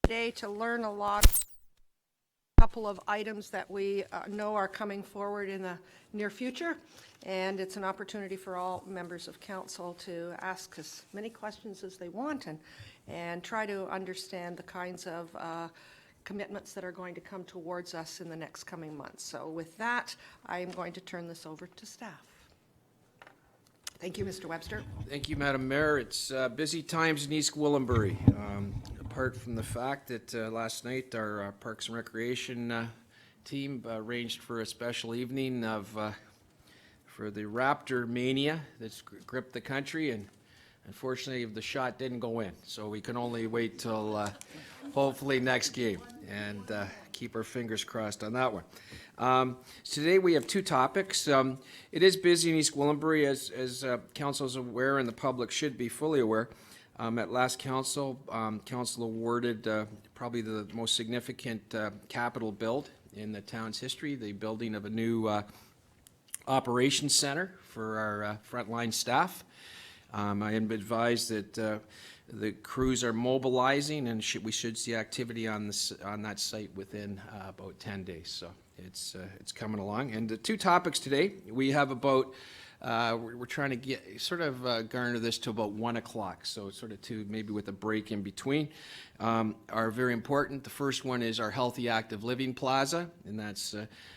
today to learn a lot. A couple of items that we know are coming forward in the near future, and it's an opportunity for all members of council to ask as many questions as they want and try to understand the kinds of commitments that are going to come towards us in the next coming months. So with that, I am going to turn this over to staff. Thank you, Mr. Webster. Thank you, Madam Mayor. It's busy times in East Gwilimbury. Apart from the fact that last night our Parks and Recreation team arranged for a special evening of for the Raptor mania that's gripped the country, and unfortunately the shot didn't go in, so we can only wait till hopefully next game and keep our fingers crossed on that one. Today we have two topics. It is busy in East Gwilimbury, as council is aware and the public should be fully aware. At last council, council awarded probably the most significant capital build in the town's history, the building of a new operations center for our frontline staff. I am advised that the crews are mobilizing, and we should see activity on that site within about 10 days. So it's coming along. And the two topics today, we have about we're trying to get garner this to about 1 o'clock. So sort of two, maybe with a break in between, are very important. The first one is our Healthy Active Living Plaza, and that's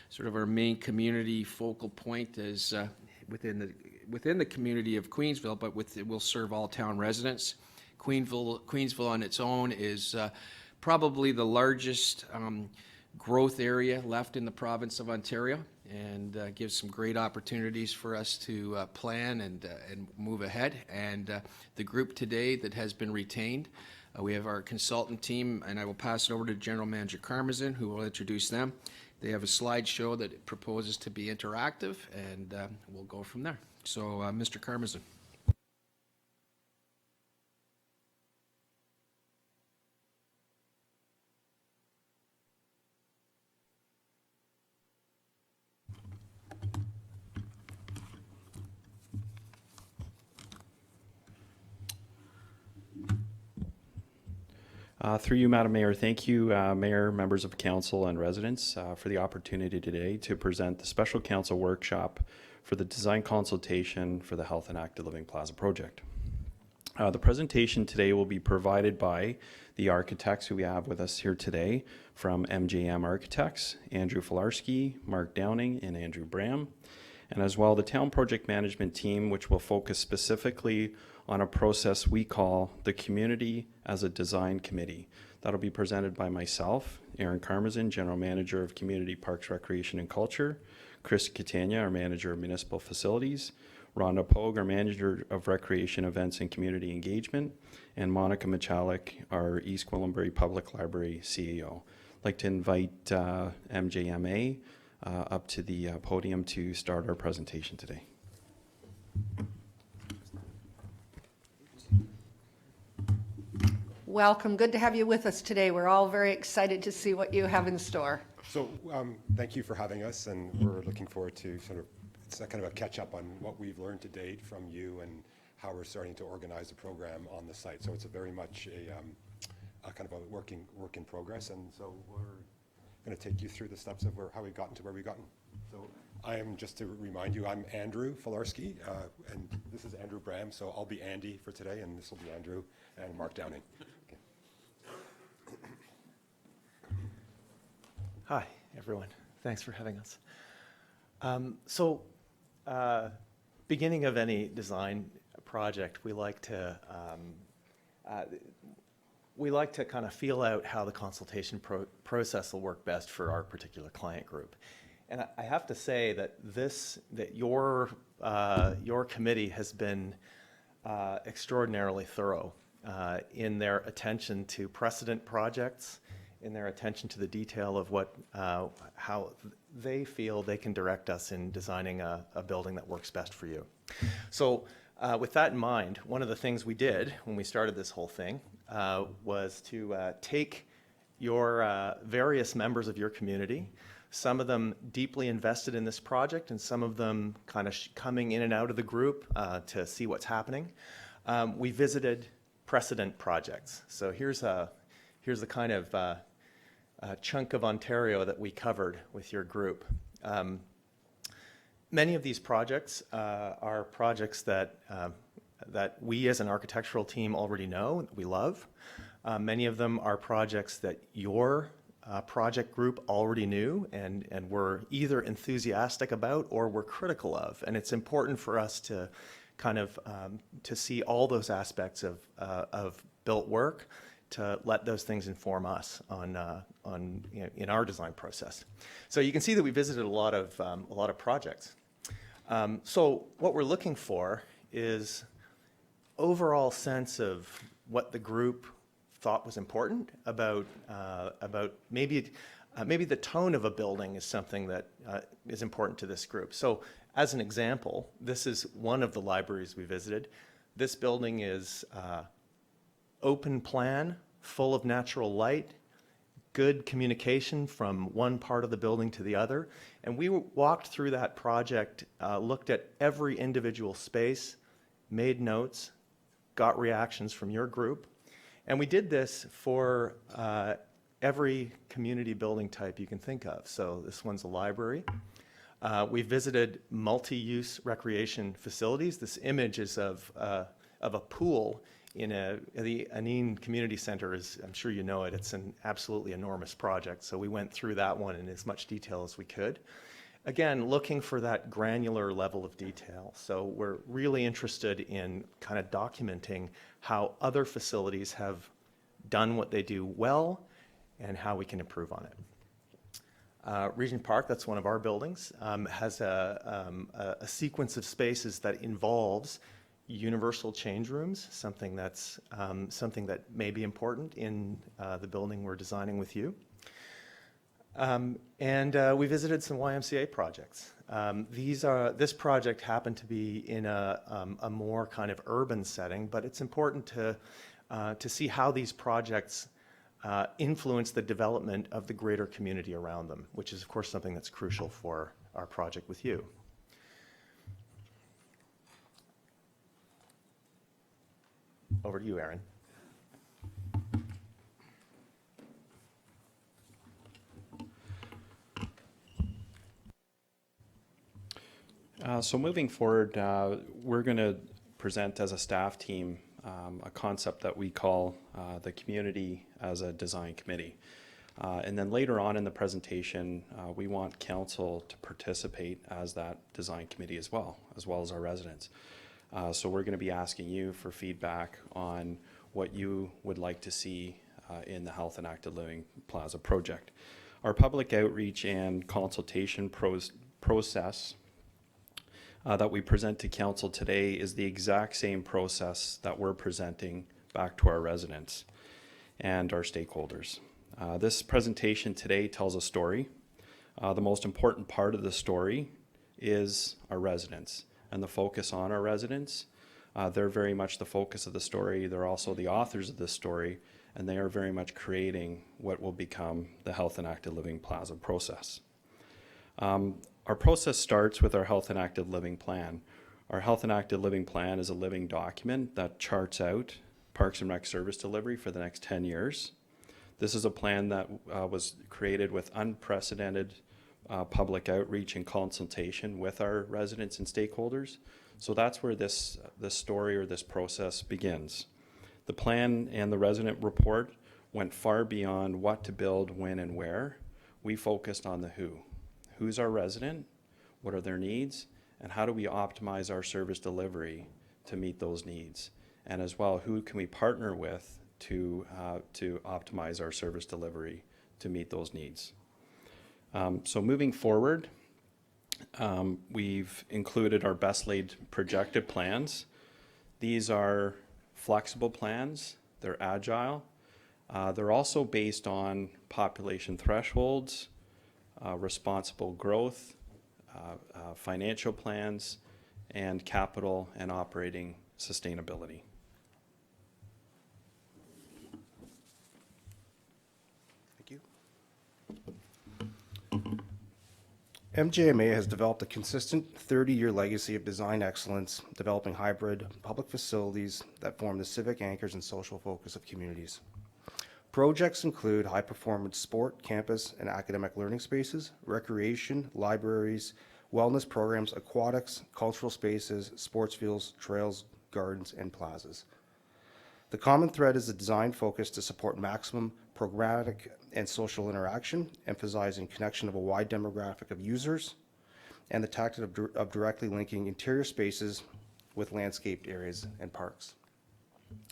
sort of our main community focal point is within the community of Queensville, but it will serve all town residents. Queensville on its own is probably the largest growth area left in the province of Ontario, and gives some great opportunities for us to plan and move ahead. And the group today that has been retained, we have our consultant team, and I will pass it over to General Manager Karmazin, who will introduce them. They have a slideshow that proposes to be interactive, and we'll go from there. So, Mr. Karmazin. Through you, Madam Mayor, thank you, Mayor, members of Council, and residents for the opportunity today to present the Special Council Workshop for the design consultation for the Health and Active Living Plaza project. The presentation today will be provided by the architects who we have with us here today from MJM Architects, Andrew Filarski, Mark Downing, and Andrew Bram, and as well the Town Project Management Team, which will focus specifically on a process we call the Community as a Design Committee. That'll be presented by myself, Aaron Karmazin, General Manager of Community Parks, Recreation and Culture, Chris Catania, our Manager of Municipal Facilities, Rhonda Pogue, our Manager of Recreation Events and Community Engagement, and Monica Michalik, our East Gwilimbury Public Library CEO. I'd like to invite MJMA up to the podium to start our presentation today. Welcome. Good to have you with us today. We're all very excited to see what you have in store. So thank you for having us, and we're looking forward to it's kind of a catch up on what we've learned to date from you and how we're starting to organize the program on the site. So it's a very much a kind of a work in progress, and so we're going to take you through the steps of how we've gotten to where we've gotten. So I am, just to remind you, I'm Andrew Filarski, and this is Andrew Bram, so I'll be Andy for today, and this will be Andrew and Mark Downing. Okay. Hi, everyone. Thanks for having us. Beginning of any design project, we like to kind of feel out how the consultation process will work best for our particular client group. And I have to say that your committee has been extraordinarily thorough in their attention to precedent projects, in their attention to the detail of how they feel they can direct us in designing a building that works best for you. So with that in mind, one of the things we did when we started this whole thing was to take your various members of your community, some of them deeply invested in this project and some of them kind of coming in and out of the group to see what's happening. We visited precedent projects. So here's here's the kind of chunk of Ontario that we covered with your group. Many of these projects are projects that we as an architectural team already know, we love. Many of them are projects that your project group already knew and were either enthusiastic about or were critical of. And it's important for us to kind of to see all those aspects of built work, to let those things inform us on in our design process. So you can see that we visited a lot of projects. So what we're looking for is overall sense of what the group thought was important about maybe the tone of a building is something that is important to this group. So as an example, this is one of the libraries we visited. This building is open plan, full of natural light, good communication from one part of the building to the other. And we walked through that project, looked at every individual space, made notes, got reactions from your group. And we did this for every community building type you can think of. So this one's a library. We visited multi-use recreation facilities. This image is of a pool in the Aneen Community Center. I'm sure you know it. It's an absolutely enormous project. So we went through that one in as much detail as we could. Again, looking for that granular level of detail. So we're really interested in kind of documenting how other facilities have done what they do well and how we can improve on it. Regent Park, that's one of our buildings, has a sequence of spaces that involves universal change rooms, something that may be important in the building we're designing with you. We visited some YMCA projects. This project happened to be in a more kind of urban setting, but it's important to see how these projects influence the development of the greater community around them, which is of course something that's crucial for our project with you. Over to you, Aaron. So moving forward, we're going to present as a staff team a concept that we call the community as a design committee. And then later on in the presentation, we want council to participate as that design committee as well as our residents. So we're going to be asking you for feedback on what you would like to see in the Health and Active Living Plaza project. Our public outreach and consultation process that we present to council today is the exact same process that we're presenting back to our residents and our stakeholders. This presentation today tells a story. The most important part of the story is our residents and the focus on our residents. They're very much the focus of the story. They're also the authors of this story, and they are very much creating what will become the Health and Active Living Plaza process. Our process starts with our Health and Active Living Plan. Our Health and Active Living Plan is a living document that charts out Parks and Rec service delivery for the next 10 years. This is a plan that was created with unprecedented public outreach and consultation with our residents and stakeholders. So that's where this story or this process begins. The plan and the resident report went far beyond what to build, when, and where. We focused on the who. Who's our resident? What are their needs? And how do we optimize our service delivery to meet those needs? And as well, who can we partner with to optimize our service delivery to meet those needs? So moving forward, we've included our best laid projected plans. These are flexible plans. They're agile. They're also based on population thresholds, responsible growth, financial plans, and capital and operating sustainability. Thank you. MJMA has developed a consistent 30-year legacy of design excellence, developing hybrid public facilities that form the civic anchors and social focus of communities. Projects include high-performance sport, campus, and academic learning spaces, recreation, libraries, wellness programs, aquatics, cultural spaces, sports fields, trails, gardens, and plazas. The common thread is a design focus to support maximum programmatic and social interaction, emphasizing connection of a wide demographic of users, and the tactic of directly linking interior spaces with landscaped areas and parks.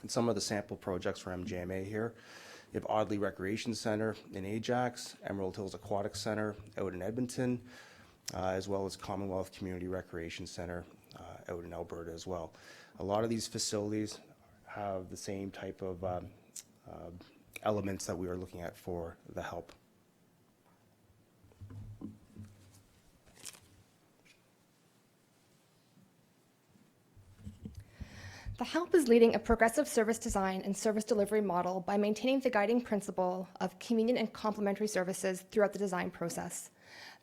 And some of the sample projects for MJMA here, you have Audley Recreation Center in Ajax, Emerald Hills Aquatic Center out in Edmonton, as well as Commonwealth Community Recreation Center out in Alberta as well. A lot of these facilities have the same type of elements that we are looking at for the HALP. The HALP is leading a progressive service design and service delivery model by maintaining the guiding principle of convenient and complementary services throughout the design process.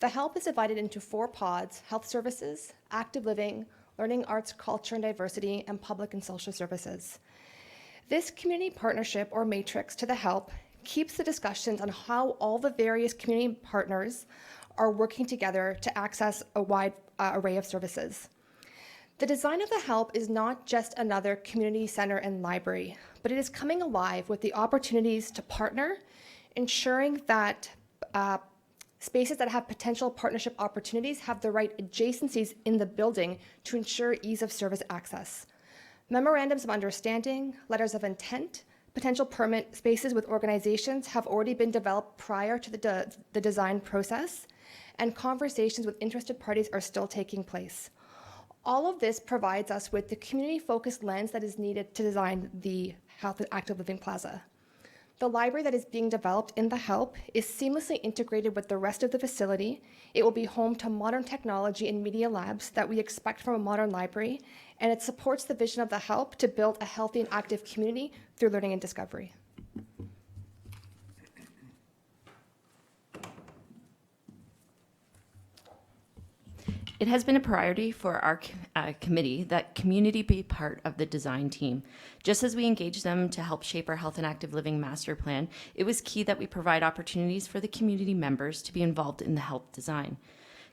The HALP is divided into 4 pods: health services, active living, learning, arts, culture and diversity, and public and social services. This community partnership, or matrix, to the HALP keeps the discussions on how all the various community partners are working together to access a wide array of services. The design of the HALP is not just another community center and library, but it is coming alive with the opportunities to partner, ensuring that spaces that have potential partnership opportunities have the right adjacencies in the building to ensure ease of service access. Memorandums of understanding, letters of intent, potential permit spaces with organizations have already been developed prior to the design process, and conversations with interested parties are still taking place. All of this provides us with the community-focused lens that is needed to design the Health and Active Living Plaza. The library that is being developed in the HALP is seamlessly integrated with the rest of the facility. It will be home to modern technology and media labs that we expect from a modern library, and it supports the vision of the HALP to build a healthy and active community through learning and discovery. It has been a priority for our committee that community be part of the design team. Just as we engage them to help shape our health and active living master plan, it was key that we provide opportunities for the community members to be involved in the HALP design.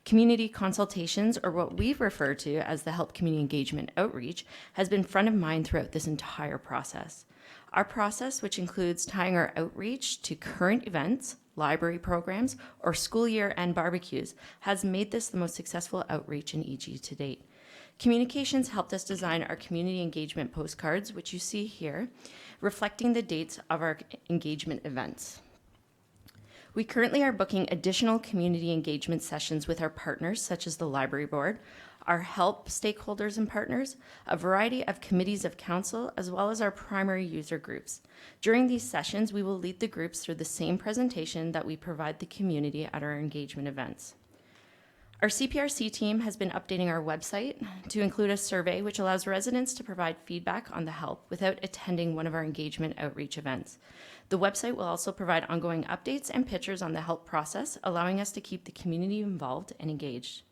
Community consultations, or what we refer to as the HALP Community Engagement Outreach, has been front of mind throughout this entire process. Our process, which includes tying our outreach to current events, library programs, or school year end barbecues, has made this the most successful outreach in EG to date. Communications helped us design our community engagement postcards, which you see here, reflecting the dates of our engagement events. We currently are booking additional community engagement sessions with our partners, such as the Library Board, our HALP stakeholders and partners, a variety of committees of council, as well as our primary user groups. During these sessions, we will lead the groups through the same presentation that we provide the community at our engagement events. Our CPRC team has been updating our website to include a survey which allows residents to provide feedback on the HALP without attending one of our engagement outreach events. The website will also provide ongoing updates and pictures on the HALP process, allowing us to keep the community involved and engaged.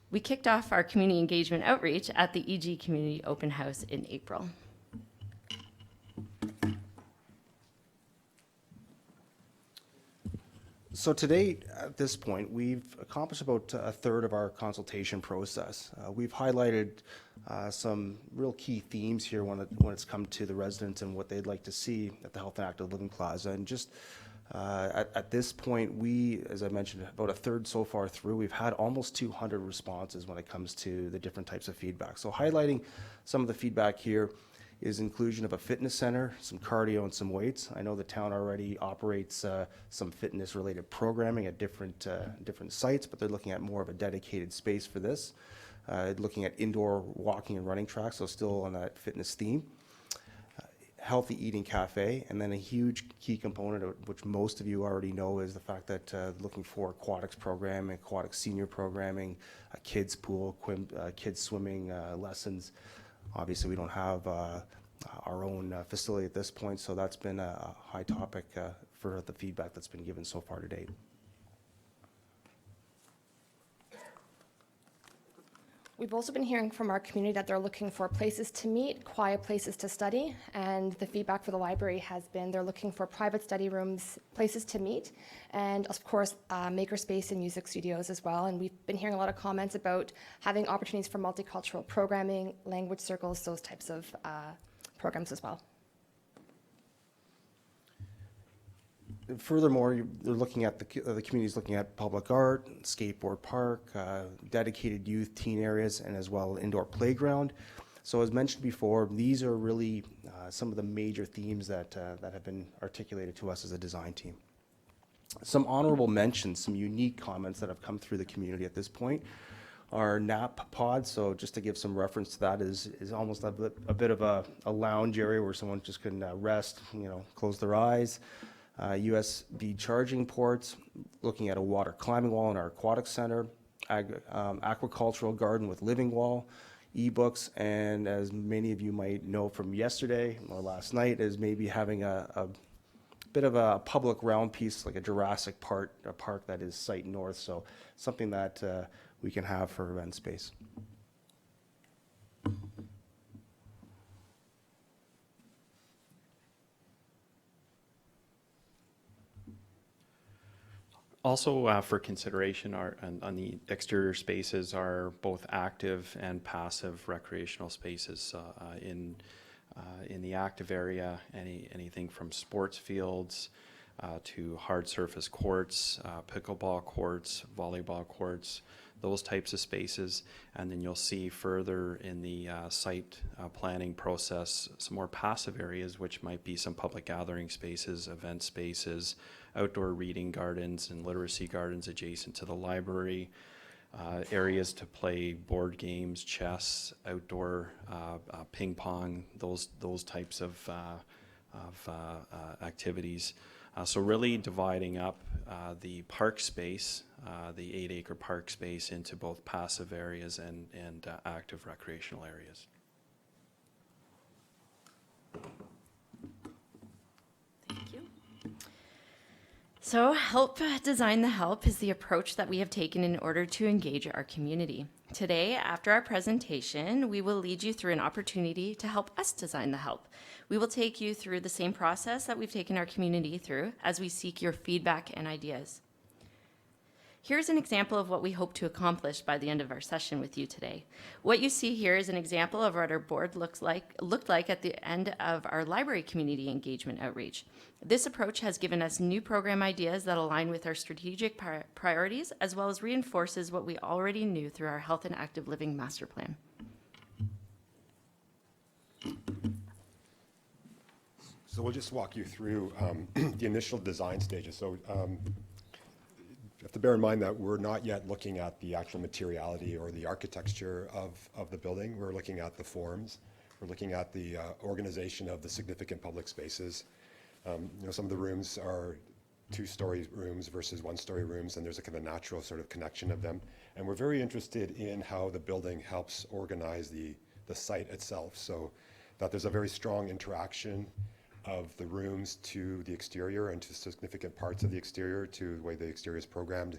We kicked off our community engagement outreach at the EG Community Open House in April. So to date, at this point, we've accomplished about a third of our consultation process. We've highlighted some real key themes here when it's come to the residents and what they'd like to see at the Health and Active Living Plaza. And just at this point, we, as I mentioned, about a third so far through, we've had almost 200 responses when it comes to the different types of feedback. So highlighting some of the feedback here is inclusion of a fitness center, some cardio and some weights. I know the town already operates some fitness related programming at different sites, but they're looking at more of a dedicated space for this. Looking at indoor walking and running tracks, so still on that fitness theme. Healthy eating cafe, and then a huge key component of which most of you already know is the fact that looking for aquatics programming, aquatic senior programming, a kids pool, kids swimming lessons. Obviously, we don't have our own facility at this point, so that's been a high topic for the feedback that's been given so far to date. We've also been hearing from our community that they're looking for places to meet, quiet places to study, and the feedback for the library has been they're looking for private study rooms, places to meet, and of course, makerspace and music studios as well. And we've been hearing a lot of comments about having opportunities for multicultural programming, language circles, those types of programs as well. Furthermore, they're looking at the community's looking at public art, skateboard park, dedicated youth teen areas, and as well indoor playground. So as mentioned before, these are really some of the major themes that have been articulated to us as a design team. Some honorable mentions, some unique comments that have come through the community at this point are nap pods. So just to give some reference to that, is almost a bit of a lounge area where someone just can rest, close their eyes. USB charging ports, looking at a water climbing wall in our aquatic center, aquacultural garden with living wall, ebooks, and as many of you might know from yesterday or last night, is maybe having a bit of a public round piece, like a Jurassic Park, a park that is site north, so something that we can have for event space. Also, for consideration, on the exterior spaces are both active and passive recreational spaces. In the active area, anything from sports fields to hard surface courts, pickleball courts, volleyball courts, those types of spaces. And then you'll see further in the site planning process some more passive areas, which might be some public gathering spaces, event spaces, outdoor reading gardens and literacy gardens adjacent to the library, areas to play board games, chess, outdoor ping pong, those types of activities. So really dividing up the park space, the 8-acre park space, into both passive areas and active recreational areas. Thank you. So help design the help is the approach that we have taken in order to engage our community. Today, after our presentation, we will lead you through an opportunity to help us design the help. We will take you through the same process that we've taken our community through as we seek your feedback and ideas. Here's an example of what we hope to accomplish by the end of our session with you today. What you see here is an example of what our board looked like at the end of our library community engagement outreach. This approach has given us new program ideas that align with our strategic priorities, as well as reinforces what we already knew through our Health and Active Living Master Plan. So we'll just walk you through the initial design stages. So you have to bear in mind that we're not yet looking at the actual materiality or the architecture of the building. We're looking at the forms. We're looking at the organization of the significant public spaces. Some of the rooms are 2-story rooms versus 1-story rooms, and there's a kind of natural sort of connection of them. And we're very interested in how the building helps organize the site itself, so that there's a very strong interaction of the rooms to the exterior and to significant parts of the exterior, to the way the exterior is programmed.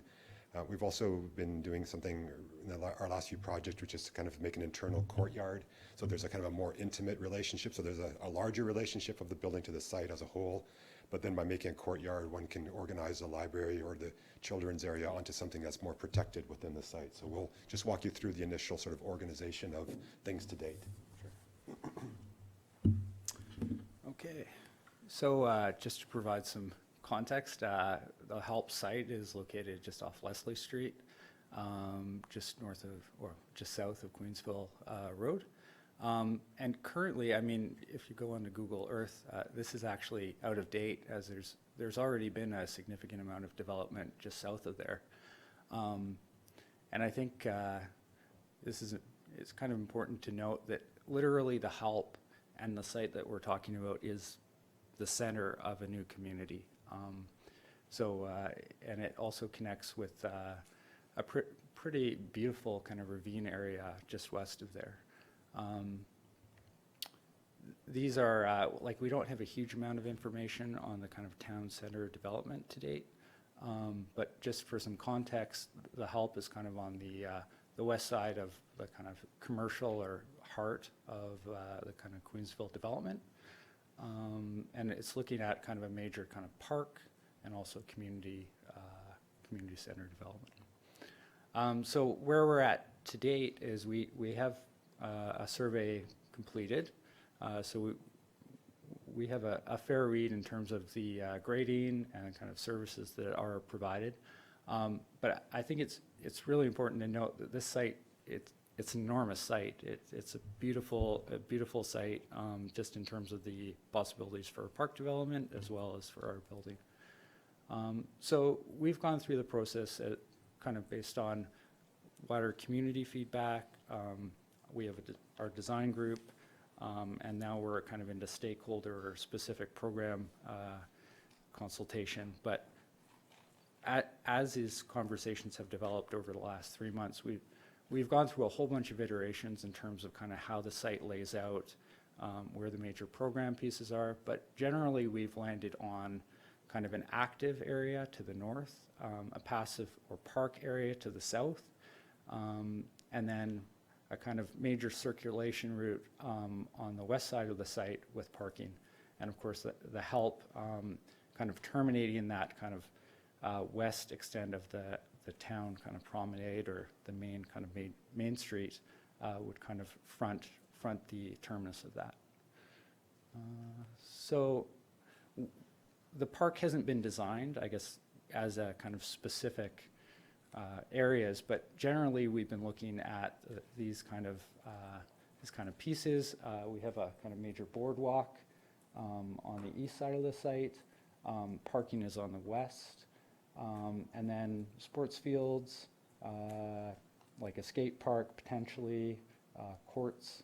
We've also been doing something in our last few projects, which is to kind of make an internal courtyard. So there's a kind of a more intimate relationship. So there's a larger relationship of the building to the site as a whole. But then by making a courtyard, one can organize the library or the children's area onto something that's more protected within the site. So we'll just walk you through the initial sort of organization of things to date. Sure. Okay, so just to provide some context, the HALP site is located just off Leslie Street, just north of, or just south of Queensville Road. And currently, I mean, if you go onto Google Earth, this is actually out of date, as there's already been a significant amount of development just south of there. And I think it's kind of important to note that literally the HALP and the site that we're talking about is the center of a new community. And it also connects with a pretty beautiful kind of ravine area just west of there. These are, we don't have a huge amount of information on the kind of town center development to date, but just for some context, the HALP is kind of on the the west side of the kind of commercial or heart of the kind of Queensville development. And it's looking at kind of a major kind of park and also community center development. So where we're at to date is we have a survey completed. So we have a fair read in terms of the grading and kind of services that are provided. But I think it's really important to note that this site, it's an enormous site. It's a beautiful site, just in terms of the possibilities for park development as well as for our building. So we've gone through the process kind of based on wider community feedback. We have our design group, and now we're kind of into stakeholder or specific program consultation. But as these conversations have developed over the last 3 months, we've gone through a whole bunch of iterations in terms of kind of how the site lays out, where the major program pieces are. But generally, we've landed on kind of an active area to the north, a passive or park area to the south, and then a kind of major circulation route on the west side of the site with parking. And of course, the HALP kind of terminating that kind of west extent of the town kind of promenade, or the main kind of main street would kind of front the terminus of that. So the park hasn't been designed, I guess, as a kind of specific areas, but generally we've been looking at these kind of pieces. We have a kind of major boardwalk on the east side of the site. Parking is on the west, and then sports fields, like a skate park potentially, courts,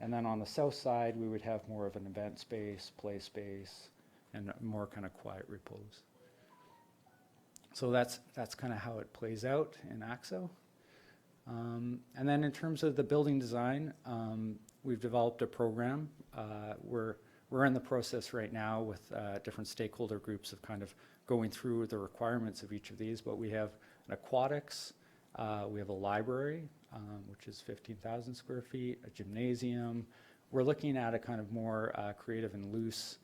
and then on the south side we would have more of an event space, play space, and more kind of quiet repose. So that's kind of how it plays out in AXO. And then in terms of the building design, we've developed a program. We're in the process right now with different stakeholder groups of kind of going through the requirements of each of these, but we have an aquatics, we have a library, which is 15,000 square feet, a gymnasium. We're looking at a kind of more creative and loose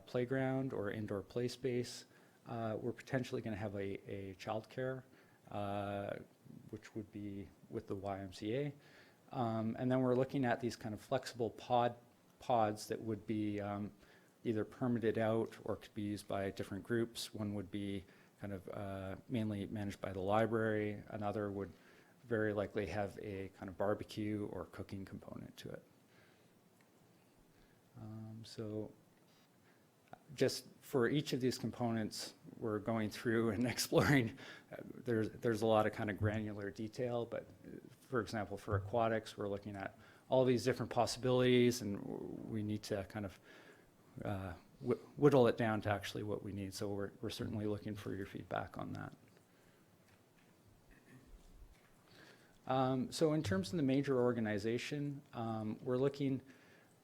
playground or indoor play space. We're potentially going to have a childcare, which would be with the YMCA. And then we're looking at these kind of flexible pods that would be either permitted out or could be used by different groups. One would be kind of mainly managed by the library. Another would very likely have a kind of barbecue or cooking component to it. So just for each of these components, we're going through and exploring. There's a lot of kind of granular detail, but for example, for aquatics, we're looking at all these different possibilities, and we need to kind of whittle it down to actually what we need. So we're certainly looking for your feedback on that. So in terms of the major organization, we're looking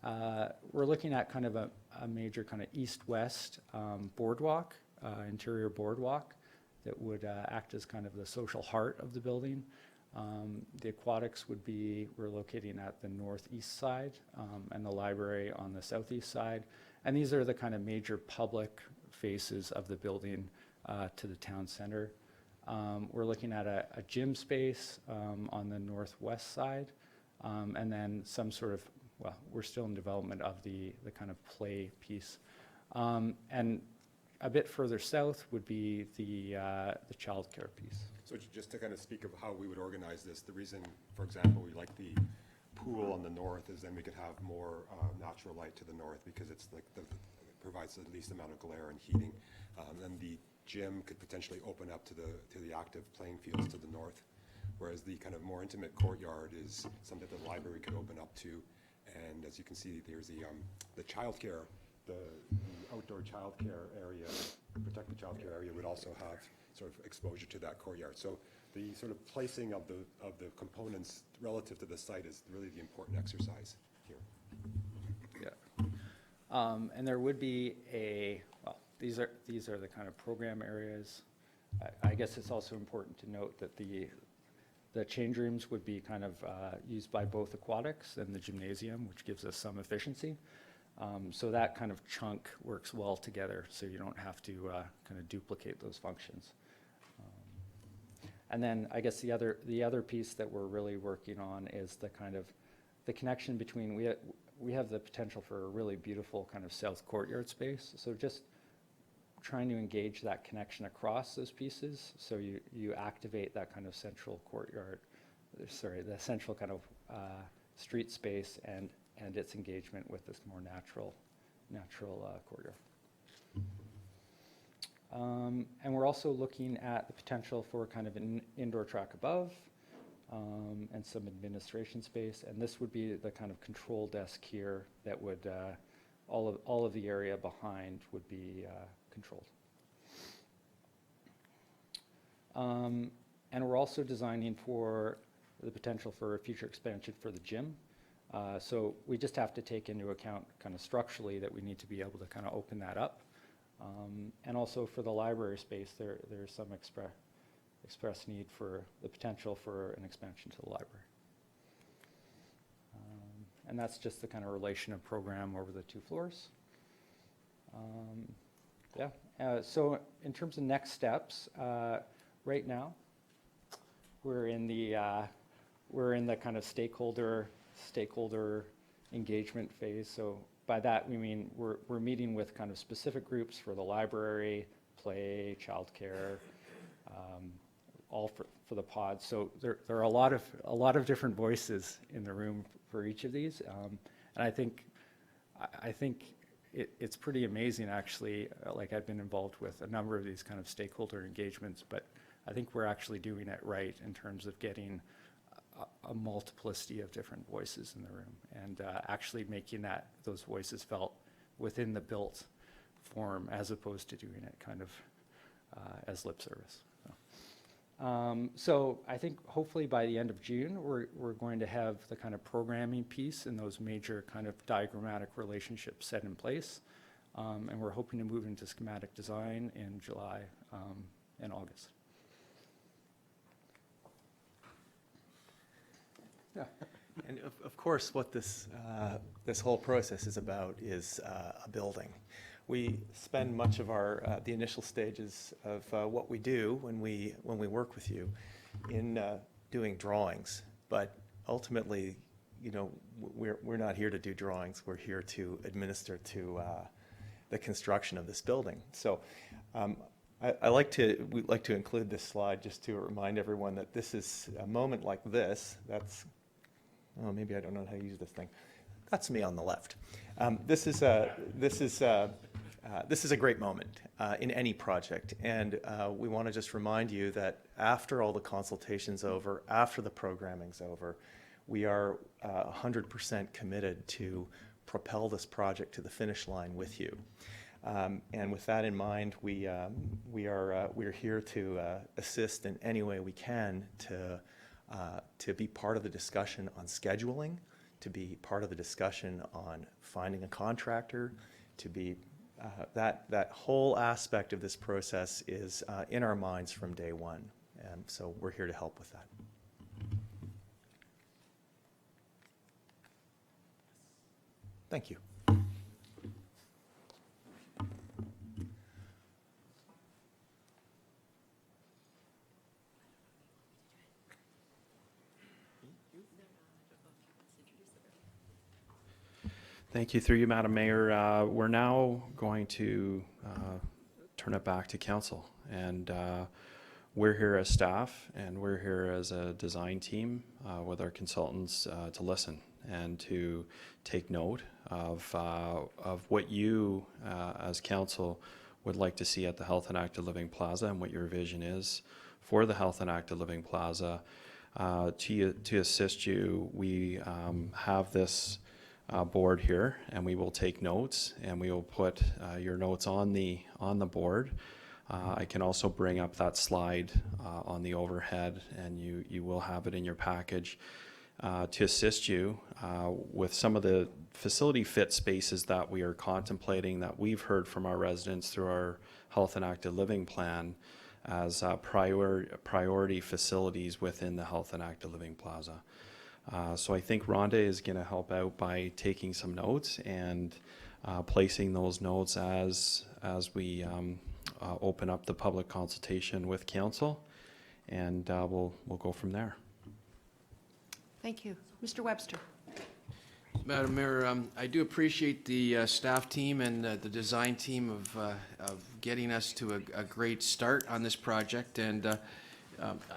at kind of a major kind of east-west boardwalk, interior boardwalk that would act as kind of the social heart of the building. The aquatics would be, we're locating at the northeast side, and the library on the southeast side. And these are the kind of major public faces of the building to the town center. We're looking at a gym space on the northwest side, and then some sort of, well, we're still in development of the kind of play piece. And a bit further south would be the childcare piece. So just to kind of speak of how we would organize this, the reason, for example, we like the pool on the north is then we could have more natural light to the north, because it's like it provides the least amount of glare and heating. Then the gym could potentially open up to the active playing fields to the north, whereas the kind of more intimate courtyard is something that the library could open up to. And as you can see, there's the childcare, the outdoor childcare area, protected childcare area would also have sort of exposure to that courtyard. So the sort of placing of the components relative to the site is really the important exercise here. Yeah. And there would be well, these are the kind of program areas. I guess it's also important to note that The change rooms would be kind of used by both aquatics and the gymnasium, which gives us some efficiency. So that kind of chunk works well together, so you don't have to kind of duplicate those functions. And then I guess the other piece that we're really working on is the kind of the connection between, we have the potential for a really beautiful kind of south courtyard space. So just trying to engage that connection across those pieces, so you activate that kind of central courtyard, the central kind of street space and its engagement with this more natural courtyard. And we're also looking at the potential for kind of an indoor track above and some administration space. And this would be the kind of control desk here that would, all of the area behind would be controlled. And we're also designing for the potential for a future expansion for the gym. So we just have to take into account kind of structurally that we need to be able to kind of open that up. And also for the library space, there's some express need for the potential for an expansion to the library. And that's just the kind of relation of program over the 2 floors. So in terms of next steps, right now, we're in the kind of stakeholder engagement phase. So by that we mean we're meeting with kind of specific groups for the library, play, childcare, all for the pod. So there are a lot of different voices in the room for each of these, and I think it's pretty amazing actually. Like, I've been involved with a number of these kind of stakeholder engagements, but I think we're actually doing it right in terms of getting a multiplicity of different voices in the room, and actually making those voices felt within the built form, as opposed to doing it kind of as lip service. So I think hopefully by the end of June, we're going to have the kind of programming piece and those major kind of diagrammatic relationships set in place. And we're hoping to move into schematic design in July and August. Yeah. And of course, what this whole process is about is a building. We spend much of the initial stages of what we do when we work with you in doing drawings. But ultimately, we're not here to do drawings. We're here to administer to the construction of this building. So we'd like to include this slide just to remind everyone that this is a moment like this. Maybe I don't know how to use this thing. That's me on the left. This is a great moment in any project, and we want to just remind you that after all the consultation's over, after the programming's over, we are 100% committed to propel this project to the finish line with you. And with that in mind, we're here to assist in any way we can to be part of the discussion on scheduling, to be part of the discussion on finding a contractor, to be that whole aspect of this process is in our minds from day one, and so we're here to help with that. Thank you. Thank you. Through you, Madam Mayor. We're now going to turn it back to council. And we're here as staff, and we're here as a design team with our consultants to listen and to take note of what you as council would like to see at the Health and Active Living Plaza, and what your vision is for the Health and Active Living Plaza. To assist you, we have this board here, and we will take notes, and we will put your notes on the board. I can also bring up that slide on the overhead, and you will have it in your package to assist you with some of the facility fit spaces that we are contemplating, that we've heard from our residents through our Health and Active Living plan, as priority facilities within the Health and Active Living Plaza. So I think Rhonda is going to help out by taking some notes and placing those notes as we open up the public consultation with council, and we'll go from there. Thank you. Mr. Webster. Madam Mayor, I do appreciate the staff team and the design team of getting us to a great start on this project, and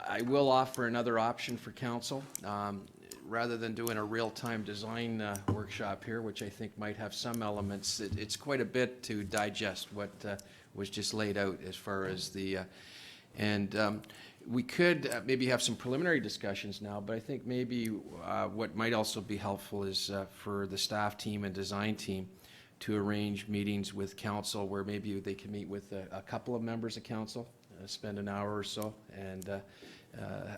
I will offer another option for council. Rather than doing a real-time design workshop here, which I think might have some elements, it's quite a bit to digest what was just laid out as far as the, we could maybe have some preliminary discussions now, but I think maybe what might also be helpful is for the staff team and design team to arrange meetings with council where maybe they can meet with a couple of members of council, spend an hour or so, and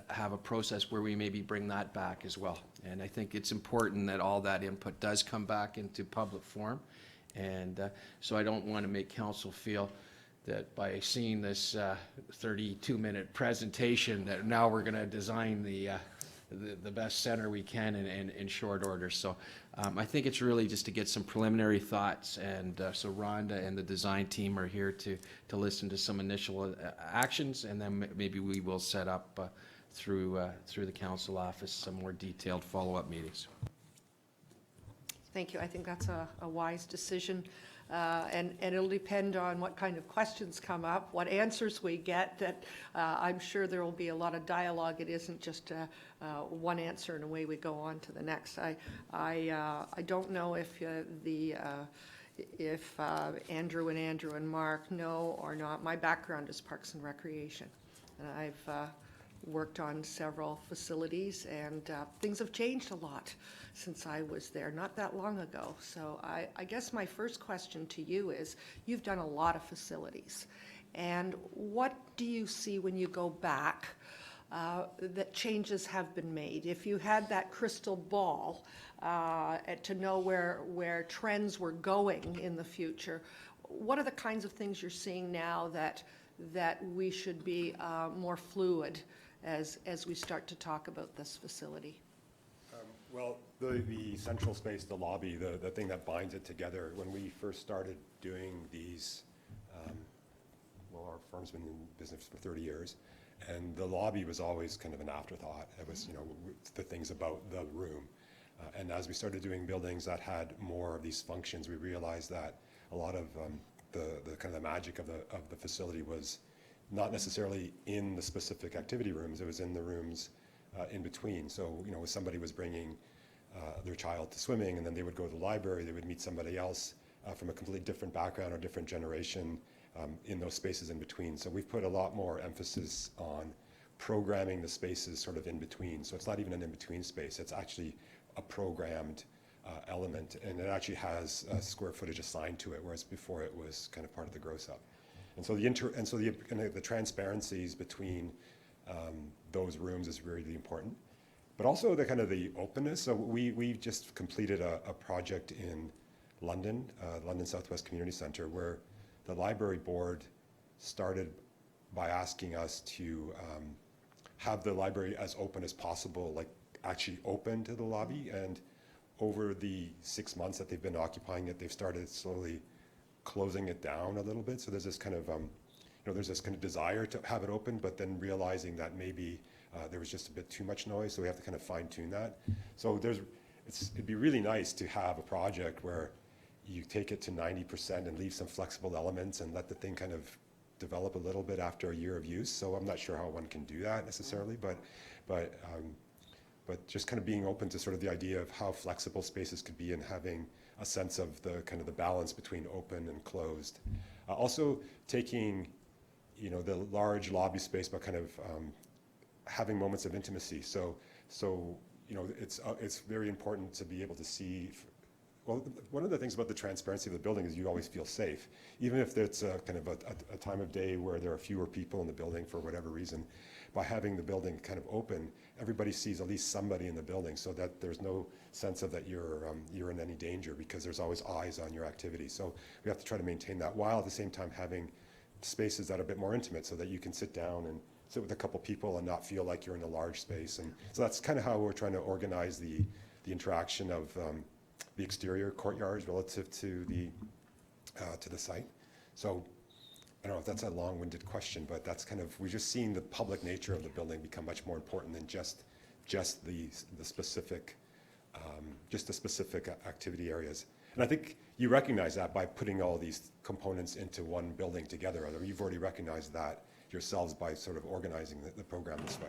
have a process where we maybe bring that back as well. And I think it's important that all that input does come back into public forum. And so I don't want to make council feel that by seeing this 32-minute presentation that now we're going to design the best center we can in short order. So I think it's really just to get some preliminary thoughts, and so Rhonda and the design team are here to listen to some initial actions, and then maybe we will set up through the council office some more detailed follow-up meetings. Thank you. I think that's a wise decision. And it'll depend on what kind of questions come up, what answers we get, that I'm sure there will be a lot of dialogue. It isn't just one answer and away we go on to the next. I don't know if Andrew and Mark know or not. My background is Parks and Recreation, and I've worked on several facilities, and things have changed a lot since I was there not that long ago. So I guess my first question to you is, you've done a lot of facilities, and what do you see when you go back that changes have been made? If you had that crystal ball to know where trends were going in the future, what are the kinds of things you're seeing now that we should be more fluid as we start to talk about this facility? Well, the central space, the lobby, the thing that binds it together, when we first started doing these, well, our firm's been in business for 30 years, and the lobby was always kind of an afterthought. It was, the things about the room. And as we started doing buildings that had more of these functions, we realized that a lot of the kind of the magic of the facility was not necessarily in the specific activity rooms, it was in the rooms in between. So, if somebody was bringing their child to swimming, and then they would go to the library, they would meet somebody else from a completely different background or different generation in those spaces in between. So we've put a lot more emphasis on programming the spaces sort of in between. So it's not even an in-between space, it's actually a programmed element, and it actually has square footage assigned to it, whereas before it was kind of part of the gross up. And so the transparencies between those rooms is really important, but also the kind of the openness. So we just completed a project in London, London Southwest Community Centre, where the library board started by asking us to have the library as open as possible, like actually open to the lobby. And over the 6 months that they've been occupying it, they've started slowly closing it down a little bit. So there's this kind of, there's this kind of desire to have it open, but then realizing that maybe there was just a bit too much noise, so we have to kind of fine tune that. So it'd be really nice to have a project where you take it to 90% and leave some flexible elements and let the thing kind of develop a little bit after a year of use. So I'm not sure how one can do that necessarily, but just kind of being open to sort of the idea of how flexible spaces could be and having a sense of the kind of the balance between open and closed. Also taking, the large lobby space, but kind of having moments of intimacy. So it's very important to be able to see. Well, one of the things about the transparency of the building is you always feel safe, even if it's kind of a time of day where there are fewer people in the building for whatever reason. By having the building kind of open, everybody sees at least somebody in the building, so that there's no sense of that you're in any danger, because there's always eyes on your activity. So we have to try to maintain that, while at the same time having spaces that are a bit more intimate so that you can sit down and sit with a couple people and not feel like you're in a large space. And so that's kind of how we're trying to organize the interaction of the exterior courtyards relative to the site. So I don't know if that's a long-winded question, but that's kind of, we're just seeing the public nature of the building become much more important than just the specific activity areas. And I think you recognize that by putting all these components into one building together. I mean, you've already recognized that yourselves by sort of organizing the program this way.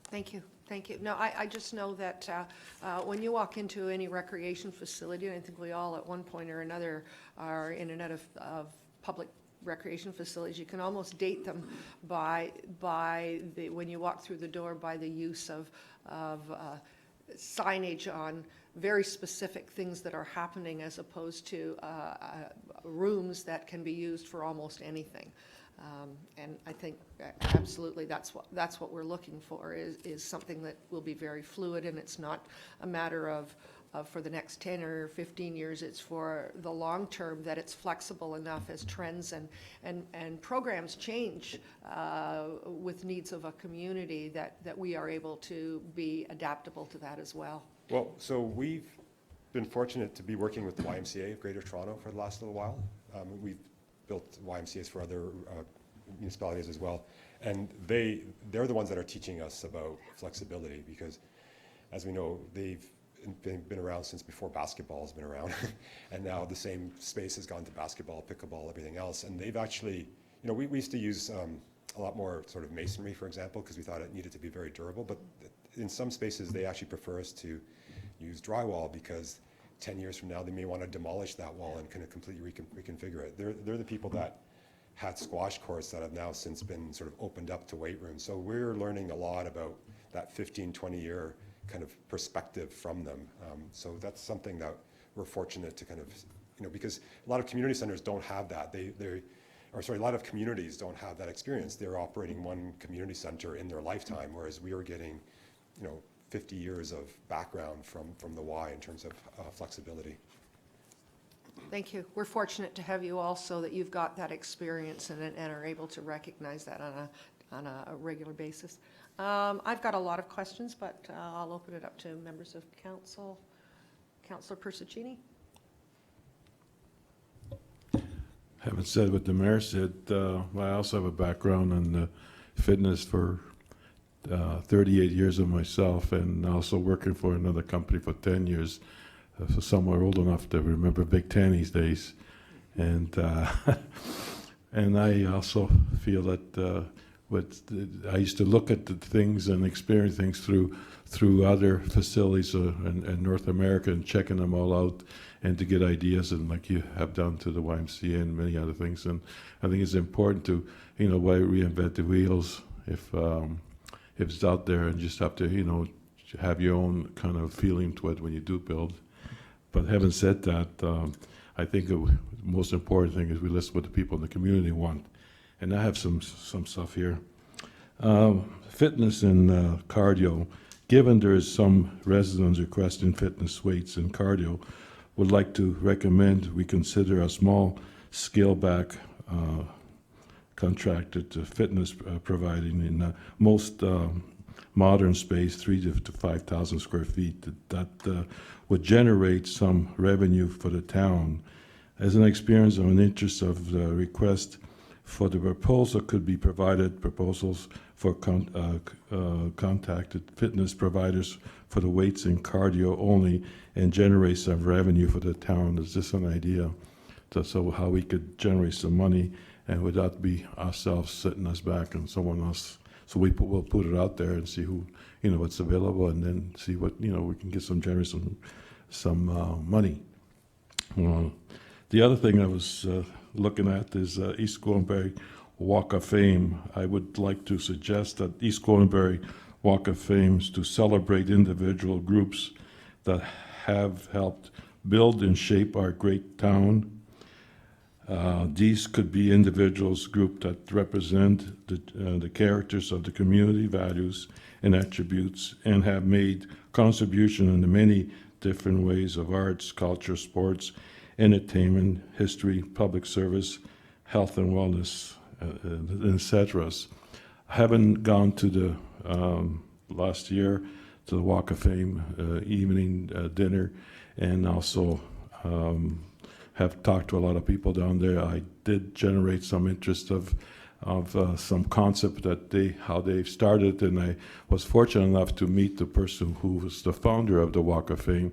Thank you, thank you. No, I just know that when you walk into any recreation facility, and I think we all at one point or another are in and out of public recreation facilities, you can almost date them by the, when you walk through the door, by the use of signage on very specific things that are happening, as opposed to rooms that can be used for almost anything. And I think absolutely that's what we're looking for, is something that will be very fluid, and it's not a matter of for the next 10 or 15 years, it's for the long term, that it's flexible enough as trends and programs change with needs of a community, that we are able to be adaptable to that as well. Well, so we've been fortunate to be working with the YMCA of Greater Toronto for the last little while. We've built YMCAs for other municipalities as well, and they're the ones that are teaching us about flexibility, because as we know, they've been around since before basketball has been around and now the same space has gone to basketball, pickleball, everything else, and they've actually, you know, we used to use a lot more sort of masonry, for example, because we thought it needed to be very durable, but in some spaces they actually prefer us to use drywall, because 10 years from now they may want to demolish that wall and kind of completely reconfigure it. They're the people that had squash courts that have now since been sort of opened up to weight rooms. So we're learning a lot about that 15-20 year kind of perspective from them. So that's something that we're fortunate to kind of, you know, because a lot of community centers don't have that. A lot of communities don't have that experience. They're operating one community center in their lifetime, whereas we are getting, you know, 50 years of background from the Y in terms of flexibility. Thank you. We're fortunate to have you all, so that you've got that experience and are able to recognize that on a regular basis. I've got a lot of questions, but I'll open it up to members of council. Councillor Persichini. Having said what the mayor said, I also have a background in fitness for 38 years of myself, and also working for another company for 10 years. So somewhere old enough to remember Big Tanny's days. And and I also feel that I used to look at the things and experience things through other facilities in North America, and checking them all out, and to get ideas, and like you have done to the YMCA and many other things. And I think it's important to, you know, why reinvent the wheels if it's out there, and just have to, you know, have your own kind of feeling to it when you do build. But having said that, I think the most important thing is we listen what the people in the community want. And I have some stuff here. Fitness and cardio. Given there is some residents requesting fitness weights and cardio, would like to recommend we consider a small scale back contracted fitness providing in most modern space, 3,000 to 5,000 square feet, that would generate some revenue for the town. As an experience of an interest of the request for the proposal could be provided proposals for contacted fitness providers for the weights and cardio only, and generate some revenue for the town. Is this an idea? So how we could generate some money, and would that be ourselves setting us back and someone else? So we'll put it out there and see who, you know, what's available, and then see what, you know, we can get generate some money. The other thing I was looking at is East Gwilimbury Walk of Fame. I would like to suggest that East Gwilimbury Walk of Fame is to celebrate individual groups that have helped build and shape our great town. These could be individuals, groups that represent the characters of the community, values and attributes, and have made contribution in the many different ways of arts, culture, sports, entertainment, history, public service, health and wellness, et cetera. I haven't gone to the last year to the Walk of Fame evening dinner, and also have talked to a lot of people down there. I did generate some interest of some concept that how they've started, and I was fortunate enough to meet the person who was the founder of the Walk of Fame,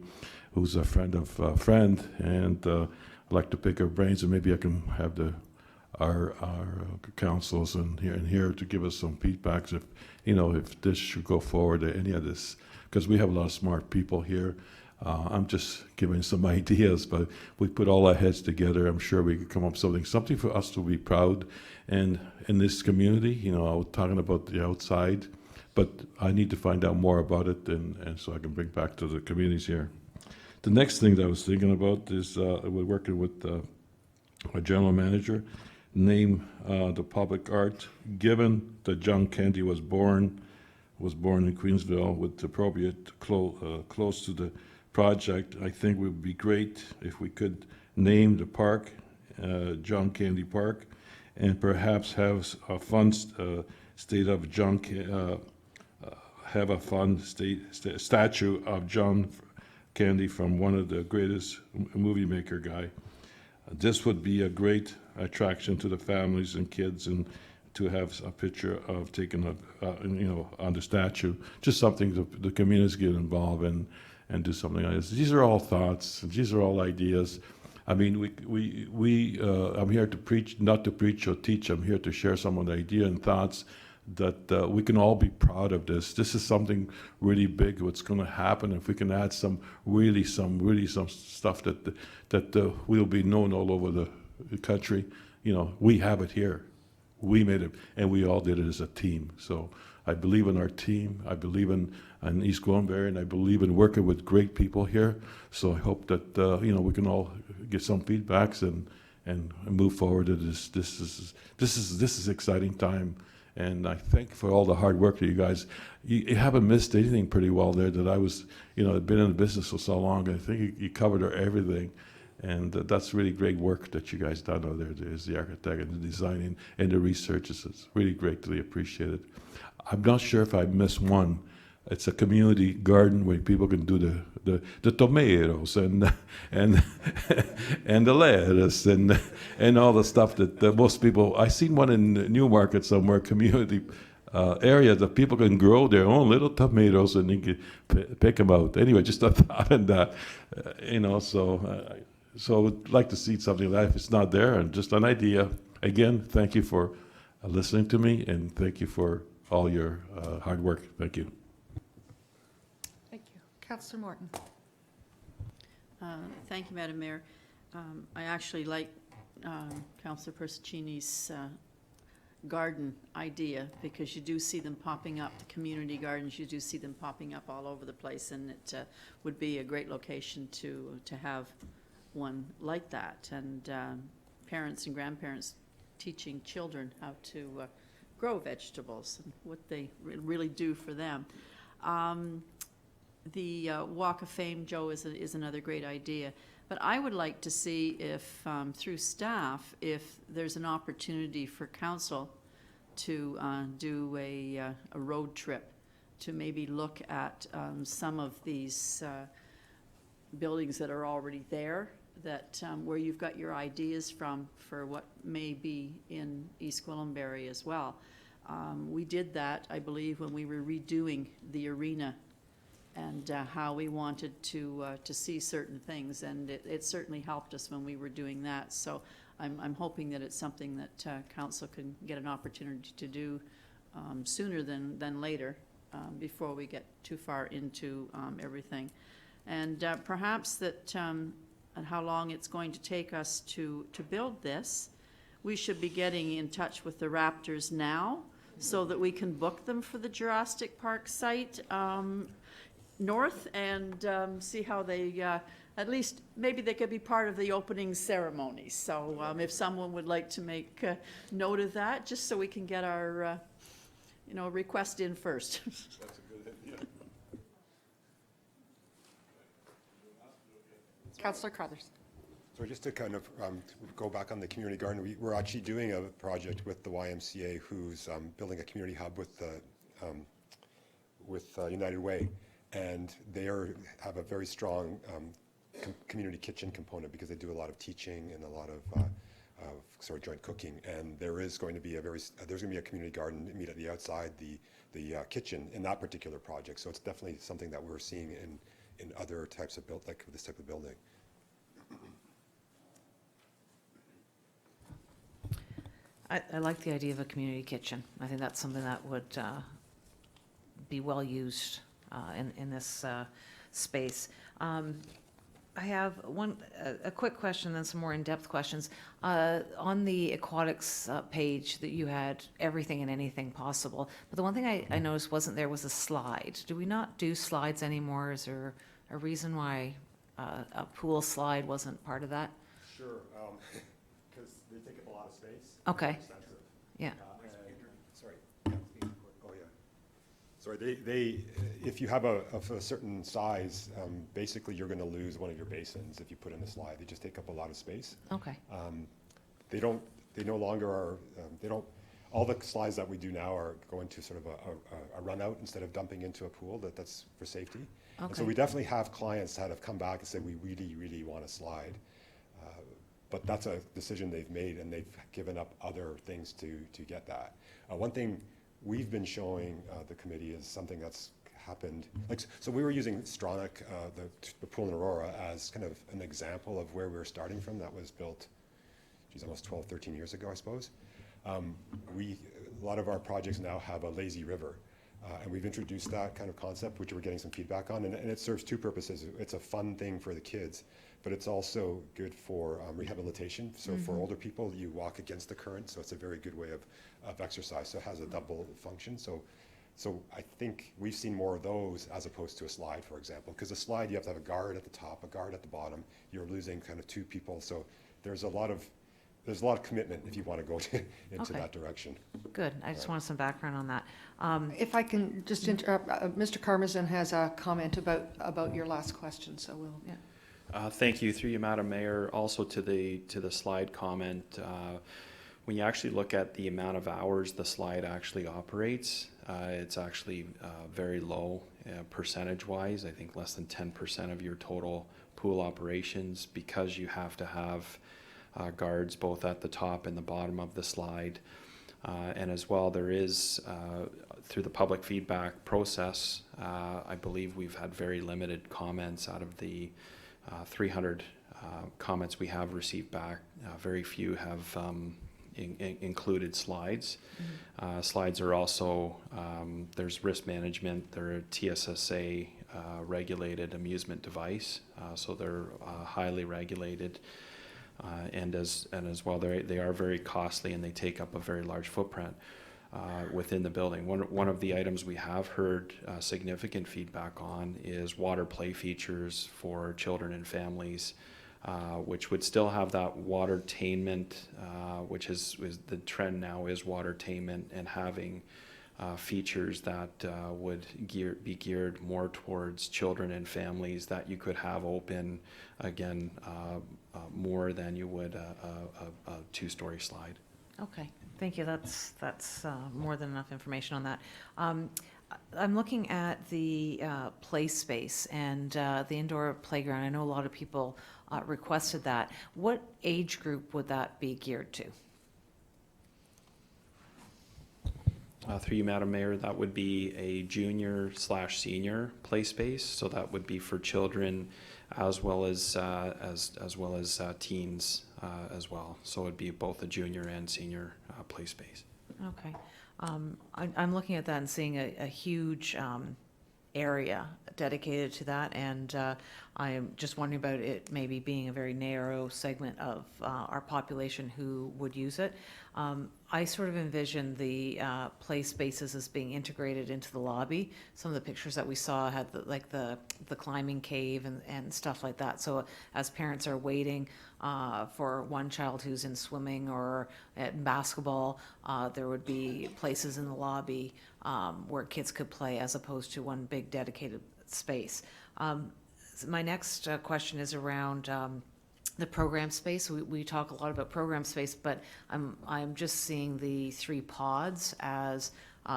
who's a friend of a friend, and I'd like to pick her brains, and maybe I can have our councils and here to give us some feedbacks if this should go forward, any of this, because we have a lot of smart people here. I'm just giving some ideas, but we put all our heads together. I'm sure we could come up with something for us to be proud. And in this community, I was talking about the outside, but I need to find out more about it, and so I can bring back to the communities here. The next thing that I was thinking about is we're working with a general manager, name the public art. Given that John Candy was born in Queensville with appropriate close to the project, I think it would be great if we could name the park John Candy Park, and perhaps have a fun state of John have a fun statue of John Candy from one of the greatest movie maker guy. This would be a great attraction to the families and kids, and to have a picture of taken on the statue, just something the communities get involved in and do something like this. These are all thoughts, these are all ideas. I mean, I'm here to preach, not to preach or teach. I'm here to share some of the idea and thoughts that we can all be proud of this. This is something really big. What's going to happen if we can add some stuff that will be known all over the country. We have it here. We made it, and we all did it as a team. So I believe in our team. I believe in East Gwilimbury, and I believe in working with great people here. So I hope that we can all get some feedbacks and move forward. This is exciting time, and I thank for all the hard work that you guys. You haven't missed anything pretty well there. That I was, I've been in the business for so long. I think you covered everything. And that's really great work that you guys done over there. There's the architect and the designing and the research. It's really greatly appreciated. I'm not sure if I missed one. It's a community garden where people can do the tomatoes and the lettuce and all the stuff that most people. I seen one in Newmarket somewhere, community area that people can grow their own little tomatoes and you can pick them out. Anyway, just a thought in that, So I'd like to see something like that if it's not there, and just an idea. Again, thank you for listening to me, and thank you for all your hard work. Thank you. Thank you. Councillor Morton. Thank you, Madam Mayor. I actually like Councillor Persicini's garden idea, because you do see them popping up, the community gardens, you do see them popping up all over the place, and it would be a great location to have one like that, and parents and grandparents teaching children how to grow vegetables and what they really do for them. The Walk of Fame, Joe, is another great idea, but I would like to see if through staff, if there's an opportunity for council to do a road trip to maybe look at some of these buildings that are already there, that where you've got your ideas from for what may be in East Gwilimbury as well. We did that, I believe, when we were redoing the arena and how we wanted to see certain things, and it certainly helped us when we were doing that. So I'm hoping that it's something that council can get an opportunity to do sooner than later, before we get too far into everything. And perhaps that and how long it's going to take us to build this, we should be getting in touch with the Raptors now so that we can book them for the Jurassic Park site north, and see how they, at least maybe they could be part of the opening ceremony. So if someone would like to make note of that, just so we can get our request in first. That's a good idea. Councillor Crothers. So just to kind of go back on the community garden, we're actually doing a project with the YMCA who's building a community hub with United Way, and they have a very strong community kitchen component because they do a lot of teaching and a lot of sort of joint cooking. And there is going to be there's going to be a community garden immediately outside the kitchen in that particular project. So it's definitely something that we're seeing in other types of like this type of building. I like the idea of a community kitchen. I think that's something that would be well used in this space. I have a quick question, then some more in-depth questions. On the aquatics page that you had everything and anything possible, but the one thing I noticed wasn't there was a slide. Do we not do slides anymore? Is there a reason why a pool slide wasn't part of that? Sure, because they take up a lot of space. Okay. Yeah. Sorry. Oh, yeah. Sorry, they if you have a certain size, basically you're going to lose one of your basins if you put in a slide. They just take up a lot of space. Okay. They no longer are, all the slides that we do now are going to sort of a run out instead of dumping into a pool. That's for safety. Okay. And so we definitely have clients that have come back and said, we really, really want a slide. But that's a decision they've made, and they've given up other things to get that. One thing we've been showing the committee is something that's happened. So we were using Stronach, the pool in Aurora, as kind of an example of where we were starting from. That was built, almost 12, 13 years ago, I suppose. A lot of our projects now have a lazy river. And we've introduced that kind of concept, which we're getting some feedback on, and it serves two purposes. It's a fun thing for the kids, but it's also good for rehabilitation. So for older people, you walk against the current, so it's a very good way of exercise. So it has a double function. So I think we've seen more of those as opposed to a slide, for example, because a slide, you have to have a guard at the top, a guard at the bottom. You're losing kind of two people. So there's a lot of commitment if you want to go into that direction. Good. I just wanted some background on that. If I can just interrupt, Mr. Karmazin has a comment about your last question, so we'll. Yeah. Thank you, through you, Madam Mayor. Also to the slide comment, when you actually look at the amount of hours the slide actually operates, it's actually very low percentage-wise. I think less than 10% of your total pool operations, because you have to have guards both at the top and the bottom of the slide. And as well, there is, through the public feedback process, I believe we've had very limited comments out of the 300 comments we have received back. Very few have included slides. Slides are also, there's risk management, they're a TSSA regulated amusement device, so they're highly regulated. And as well, they are very costly, and they take up a very large footprint within the building. One of the items we have heard significant feedback on is water play features for children and families, which would still have that watertainment, which is the trend now, is watertainment, and having features that would be geared more towards children and families that you could have open, again, more than you would a two-story slide. Okay, thank you. That's more than enough information on that. I'm looking at the play space and the indoor playground. I know a lot of people requested that. What age group would that be geared to? Through you, Madam Mayor, that would be a junior/senior play space. So that would be for children as well as teens as well. So it'd be both a junior and senior play space. Okay. I'm looking at that and seeing a huge area dedicated to that, and I am just wondering about it maybe being a very narrow segment of our population who would use it. I sort of envision the play spaces as being integrated into the lobby. Some of the pictures that we saw had the climbing cave and stuff like that. So as parents are waiting for one child who's in swimming or at basketball, there would be places in the lobby where kids could play, as opposed to one big dedicated space. My next question is around the program space. We talk a lot about program space, but I'm just seeing the 3 pods as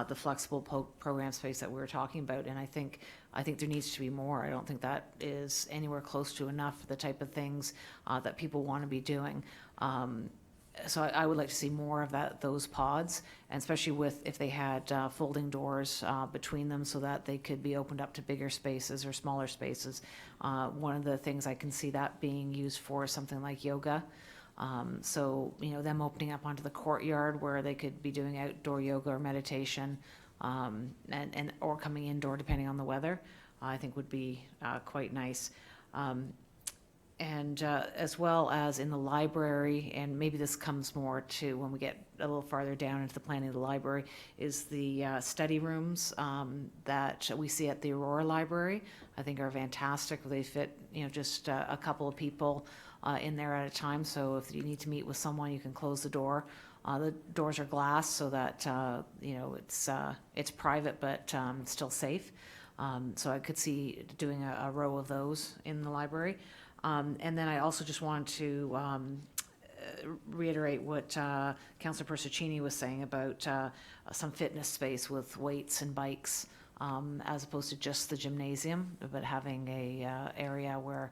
the flexible program space that we were talking about, and I think there needs to be more. I don't think that is anywhere close to enough for the type of things that people want to be doing. So I would like to see more of those pods, and especially if they had folding doors between them so that they could be opened up to bigger spaces or smaller spaces. One of the things I can see that being used for is something like yoga. So, them opening up onto the courtyard where they could be doing outdoor yoga or meditation, or coming indoor depending on the weather, I think would be quite nice. And as well as in the library, and maybe this comes more to when we get a little farther down into the planning of the library, is the study rooms that we see at the Aurora Library. I think are fantastic. They fit, just a couple of people in there at a time. So if you need to meet with someone, you can close the door. The doors are glass so that it's private but still safe. So I could see doing a row of those in the library. And then I also just wanted to reiterate what Councillor Persicini was saying about some fitness space with weights and bikes, as opposed to just the gymnasium, but having a area where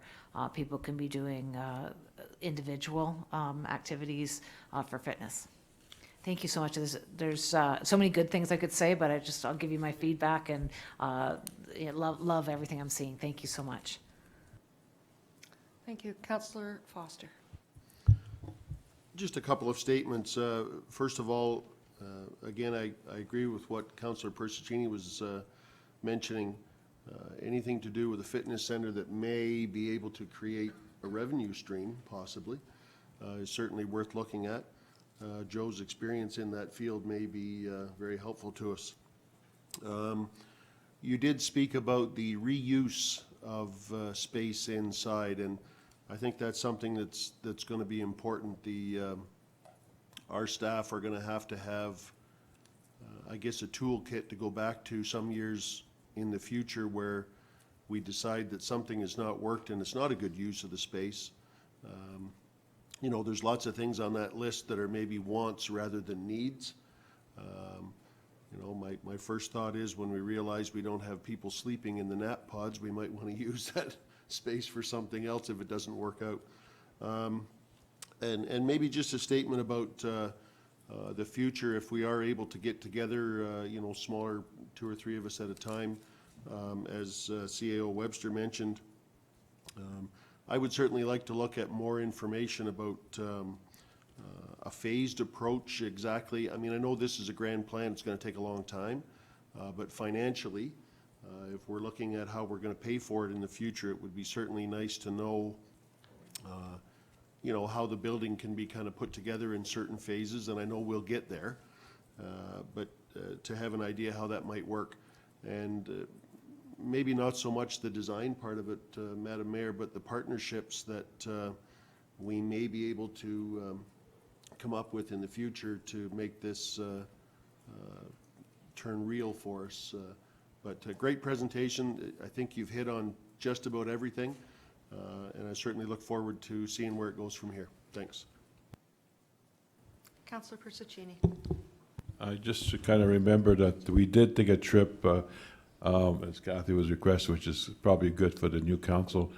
people can be doing individual activities for fitness. Thank you so much. There's so many good things I could say, but I'll give you my feedback, and love everything I'm seeing. Thank you so much. Thank you. Councillor Foster. Just a couple of statements. First of all, again, I agree with what Councillor Persicini was mentioning. Anything to do with a fitness center that may be able to create a revenue stream, possibly, is certainly worth looking at. Joe's experience in that field may be very helpful to us. You did speak about the reuse of space inside, and I think that's something that's going to be important. Our staff are going to have, I guess, a toolkit to go back to some years in the future where we decide that something has not worked and it's not a good use of the space. There's lots of things on that list that are maybe wants rather than needs. My first thought is when we realize we don't have people sleeping in the nap pods, we might want to use that space for something else if it doesn't work out. And maybe just a statement about the future, if we are able to get together, smaller, 2 or 3 of us at a time, as CAO Webster mentioned. I would certainly like to look at more information about a phased approach exactly. I mean, I know this is a grand plan, it's going to take a long time, but financially, if we're looking at how we're going to pay for it in the future, it would be certainly nice to know, how the building can be kind of put together in certain phases, and I know we'll get there, but to have an idea how that might work. And maybe not so much the design part of it, Madam Mayor, but the partnerships that we may be able to come up with in the future to make this turn real for us. But a great presentation. I think you've hit on just about everything, and I certainly look forward to seeing where it goes from here. Thanks. Councillor Persicini. I just kind of remember that we did take a trip, as Kathy was requesting, which is probably good for the new council.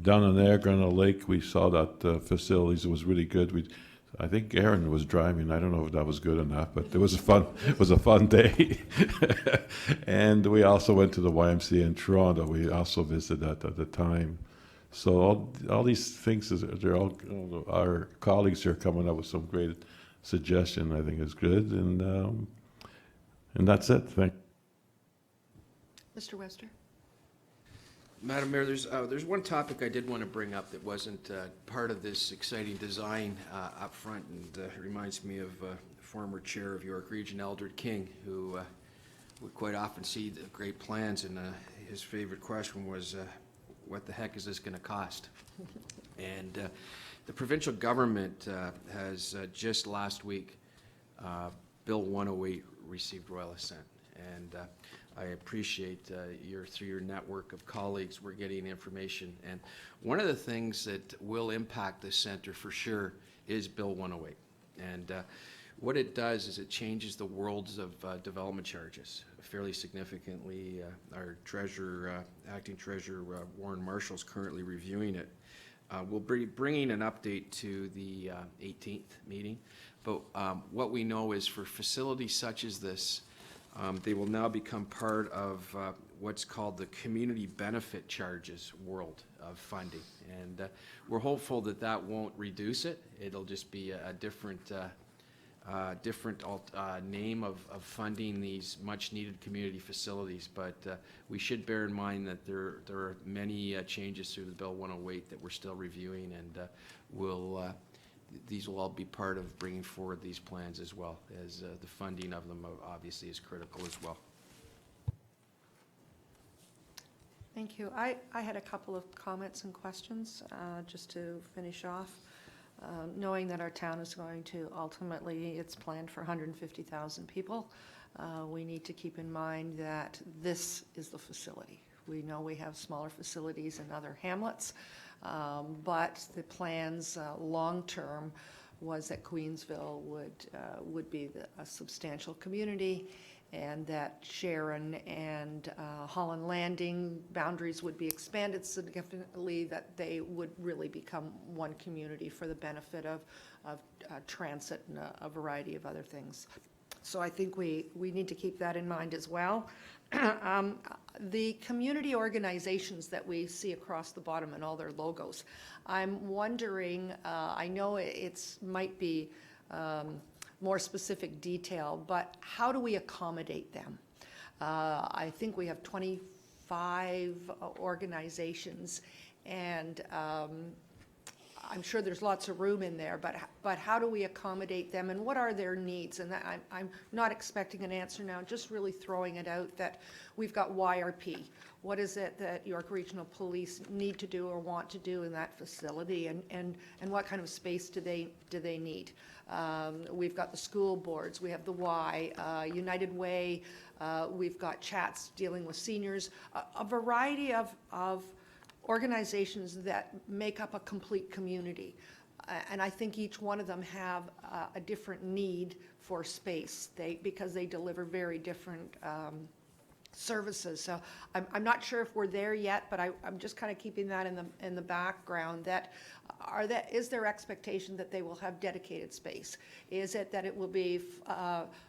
Down on Niagara Lake, we saw that facilities. It was really good. I think Aaron was driving. I don't know if that was good or not, but it was a fun day. And we also went to the YMCA in Toronto. We also visited that at the time. So all these things, they're all, our colleagues are coming up with some great suggestion. I think is good, and that's it. Thank you. Mr. Webster. Madam Mayor, there's one topic I did want to bring up that wasn't part of this exciting design up front, and it reminds me of former chair of York Region, Eldred King, who would quite often see the great plans, and his favorite question was, what the heck is this going to cost? And the provincial government has just last week, Bill 108 received royal assent, and I appreciate through your network of colleagues, we're getting information. And one of the things that will impact the center for sure is Bill 108. And what it does is it changes the worlds of development charges fairly significantly. Our treasurer, acting treasurer, Warren Marshall, is currently reviewing it. We'll be bringing an update to the 18th meeting. But what we know is for facilities such as this, they will now become part of what's called the community benefit charges world of funding. And we're hopeful that that won't reduce it. It'll just be a different name of funding these much needed community facilities. But we should bear in mind that there are many changes through the Bill 108 that we're still reviewing, and these will all be part of bringing forward these plans as well, as the funding of them obviously is critical as well. Thank you. I had a couple of comments and questions just to finish off. Knowing that our town is going to ultimately, it's planned for 150,000 people, we need to keep in mind that this is the facility. We know we have smaller facilities in other hamlets, but the plans long-term was that Queensville would be a substantial community, and that Sharon and Holland Landing boundaries would be expanded significantly, that they would really become one community for the benefit of transit and a variety of other things. So I think we need to keep that in mind as well. The community organizations that we see across the bottom and all their logos, I'm wondering, I know it might be more specific detail, but how do we accommodate them? I think we have 25 organizations, and I'm sure there's lots of room in there, but how do we accommodate them, and what are their needs? And I'm not expecting an answer now, just really throwing it out that we've got YRP. What is it that York Regional Police need to do or want to do in that facility, and what kind of space do they need? We've got the school boards, we have the Y, United Way, we've got chats dealing with seniors, a variety of organizations that make up a complete community. And I think each one of them have a different need for space because they deliver very different services. So I'm not sure if we're there yet, but I'm just kind of keeping that in the background. Is there expectation that they will have dedicated space? Is it that it will be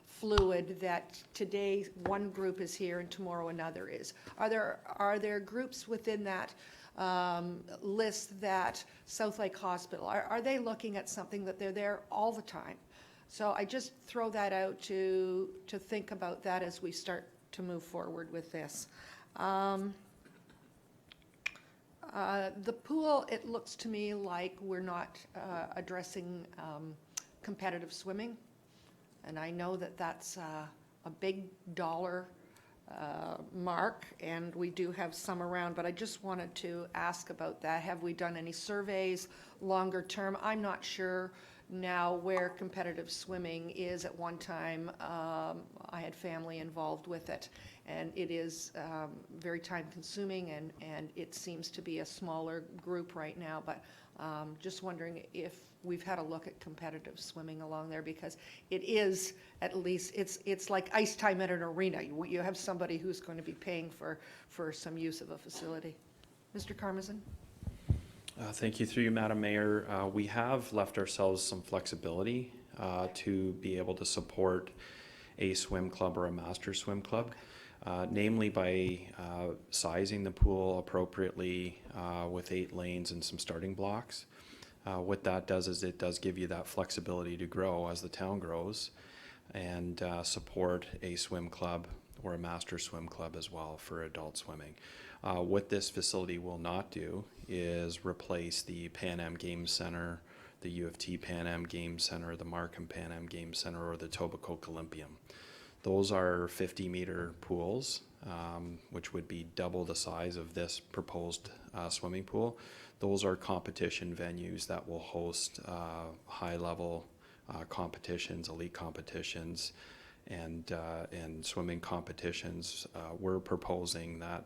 fluid, that today one group is here and tomorrow another is? Are there groups within that list that South Lake Hospital, are they looking at something that they're there all the time? So I just throw that out to think about that as we start to move forward with this. The pool, it looks to me like we're not addressing competitive swimming, and I know that that's a big dollar mark, and we do have some around, but I just wanted to ask about that. Have we done any surveys longer term? I'm not sure now where competitive swimming is. At one time, I had family involved with it, and it is very time consuming, and it seems to be a smaller group right now, but just wondering if we've had a look at competitive swimming along there, because it is, at least, it's like ice time at an arena. You have somebody who's going to be paying for some use of a facility. Mr. Karmazin? Thank you. Through you, Madam Mayor. We have left ourselves some flexibility to be able to support a swim club or a master swim club, namely by sizing the pool appropriately with 8 lanes and some starting blocks. What that does is it does give you that flexibility to grow as the town grows, and support a swim club or a master swim club as well for adult swimming. What this facility will not do is replace the Pan Am Games Center, the U of T Pan Am Games Center, the Markham Pan Am Games Center, or the Tobacoke Olympium. Those are 50-meter pools, which would be double the size of this proposed swimming pool. Those are competition venues that will host high-level competitions, elite competitions, and swimming competitions. We're proposing that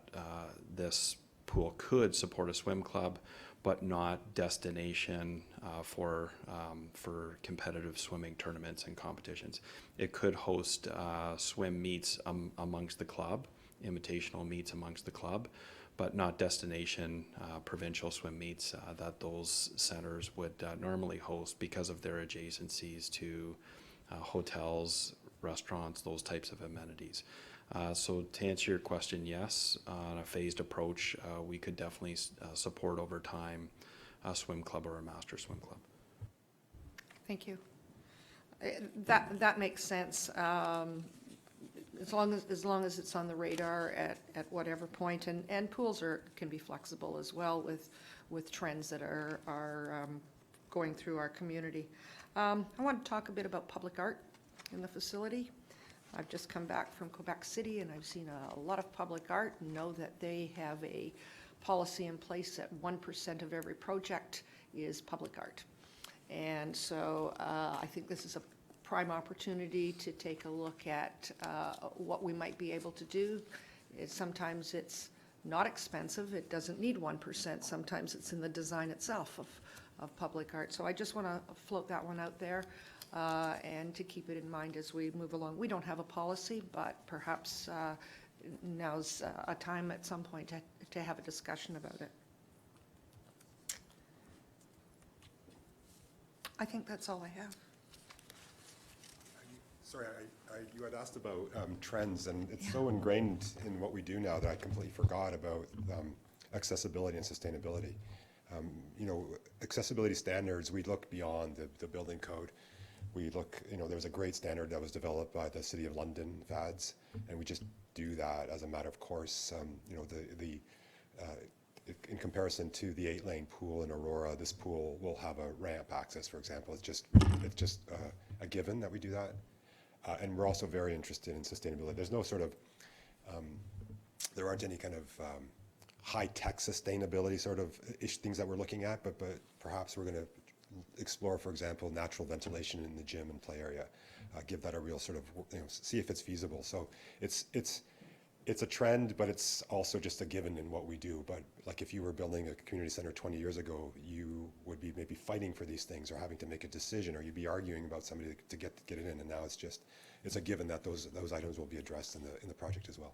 this pool could support a swim club, but not destination for competitive swimming tournaments and competitions. It could host swim meets amongst the club, invitational meets amongst the club, but not destination provincial swim meets that those centers would normally host because of their adjacencies to hotels, restaurants, those types of amenities. So to answer your question, yes, on a phased approach, we could definitely support over time a swim club or a master swim club. Thank you. That makes sense. As long as it's on the radar at whatever point, and pools can be flexible as well with trends that are going through our community. I want to talk a bit about public art in the facility. I've just come back from Quebec City and I've seen a lot of public art and know that they have a policy in place that 1% of every project is public art. And so I think this is a prime opportunity to take a look at what we might be able to do. Sometimes it's not expensive. It doesn't need 1%. Sometimes it's in the design itself of public art. So I just want to float that one out there and to keep it in mind as we move along. We don't have a policy, but perhaps now's a time at some point to have a discussion about it. I think that's all I have. Sorry, you had asked about trends, and it's so ingrained in what we do now that I completely forgot about accessibility and sustainability. You know, accessibility standards, we look beyond the building code. We look, you know, there's a great standard that was developed by the City of London, FADS, and we just do that as a matter of course. You know, in comparison to the 8-lane pool in Aurora, this pool will have a ramp access, for example. It's just a given that we do that. And we're also very interested in sustainability. There's no sort of, there aren't any kind of high-tech sustainability sort of things that we're looking at, but perhaps we're going to explore, for example, natural ventilation in the gym and play area, give that a real sort of, you know, see if it's feasible. So it's a trend, but it's also just a given in what we do. But like if you were building a community center 20 years ago, you would be maybe fighting for these things or having to make a decision, or you'd be arguing about somebody to get it in. And now it's a given that those items will be addressed in the project as well.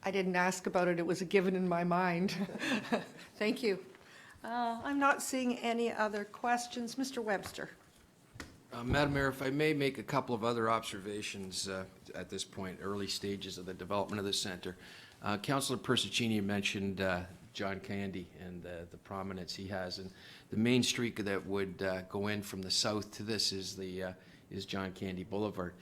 I didn't ask about it. It was a given in my mind. Thank you. I'm not seeing any other questions. Mr. Webster. Madam Mayor, if I may make a couple of other observations at this point, early stages of the development of the centre. Councillor Persicini mentioned John Candy and the prominence he has, and the main street that would go in from the south to this is John Candy Boulevard.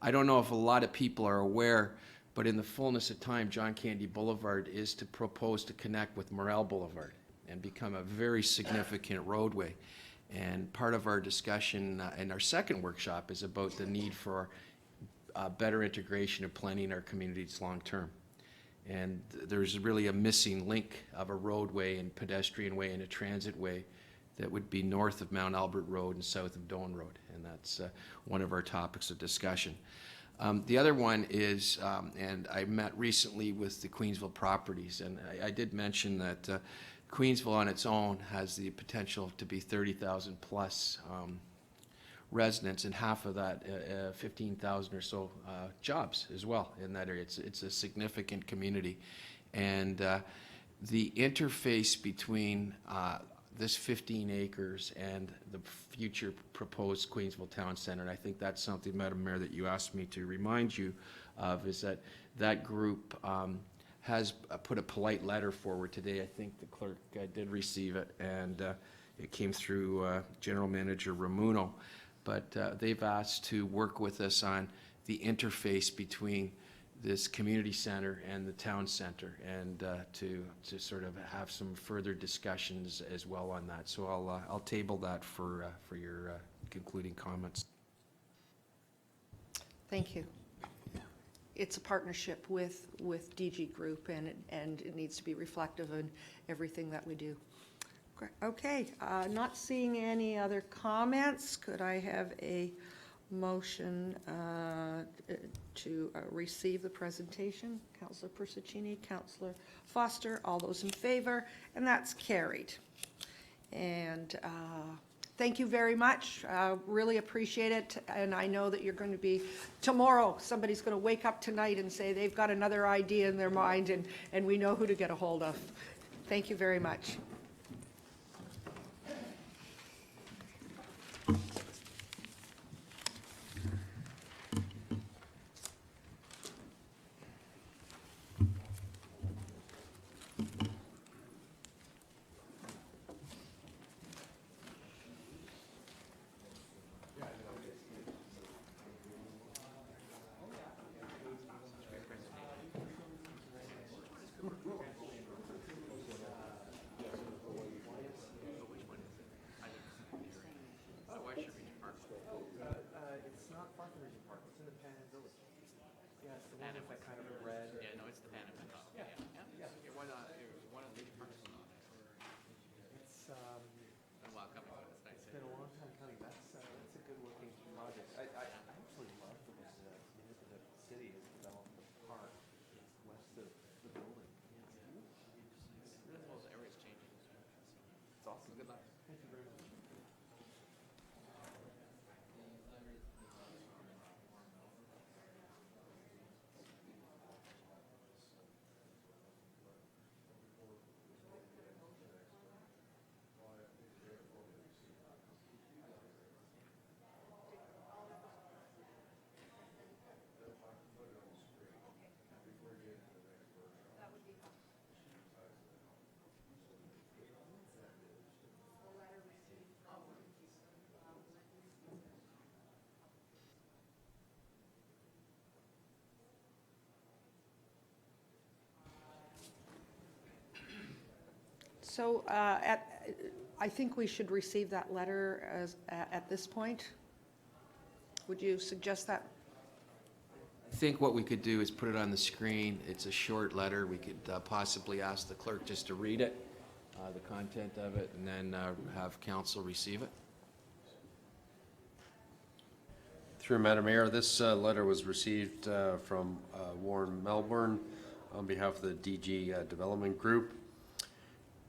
I don't know if a lot of people are aware, but in the fullness of time, John Candy Boulevard is to propose to connect with Morel Boulevard and become a very significant roadway. And part of our discussion in our second workshop is about the need for better integration of planning in our communities long term. And there's really a missing link of a roadway and pedestrian way and a transit way that would be north of Mount Albert Road and south of Doan Road. And that's one of our topics of discussion. The other one is, and I met recently with the Queensville properties, and I did mention that Queensville on its own has the potential to be 30,000 plus residents, and half of that, 15,000 or so jobs as well in that area. It's a significant community. And the interface between this 15 acres and the future proposed Queensville Town Centre, and I think that's something, Madam Mayor, that you asked me to remind you of, is that group has put a polite letter forward today. I think the clerk did receive it, and it came through General Manager Ramuno. But they've asked to work with us on the interface between this community center and the town center, and to sort of have some further discussions as well on that. So I'll table that for your concluding comments. Thank you. It's a partnership with DG Group, and it needs to be reflective in everything that we do. Okay, not seeing any other comments. Could I have a motion to receive the presentation. Councillor Persichini, Councillor Foster, all those in favor, and that's carried. And thank you very much. Really appreciate it. And I know that you're going to be, tomorrow, somebody's going to wake up tonight and say they've got another idea in their mind, and we know who to get a hold of. Thank you very much. So I think we should receive that letter at this point. Would you suggest that? I think what we could do is put it on the screen. It's a short letter. We could possibly ask the clerk just to read it, the content of it, and then have council receive it. Through Madam Mayor, this letter was received from Warren Melbourne on behalf of the DG Development Group.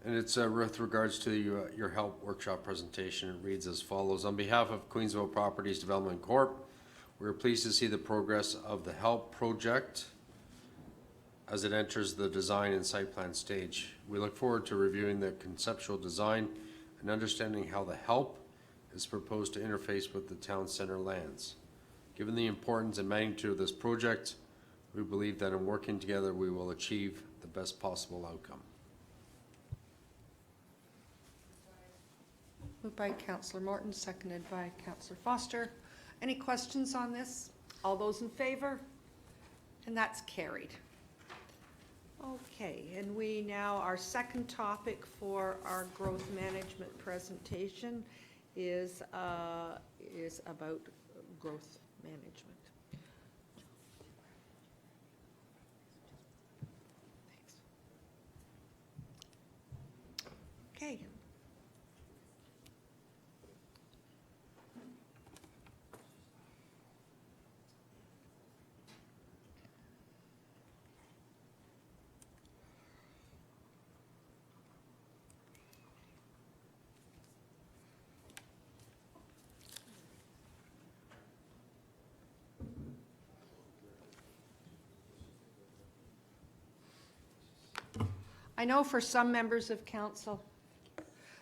And it's with regards to your HALP workshop presentation. It reads as follows. On behalf of Queensville Properties Development Corp., we are pleased to see the progress of the HALP project as it enters the design and site plan stage. We look forward to reviewing the conceptual design and understanding how the HALP is proposed to interface with the town center lands. Given the importance and magnitude of this project, we believe that in working together we will achieve the best possible outcome. Moved by Councillor Morton, seconded by Councillor Foster. Any questions on this? All those in favor? And that's carried. Okay, and we now, our second topic for our growth management presentation is about growth management. Thanks. Okay. I know for some members of council,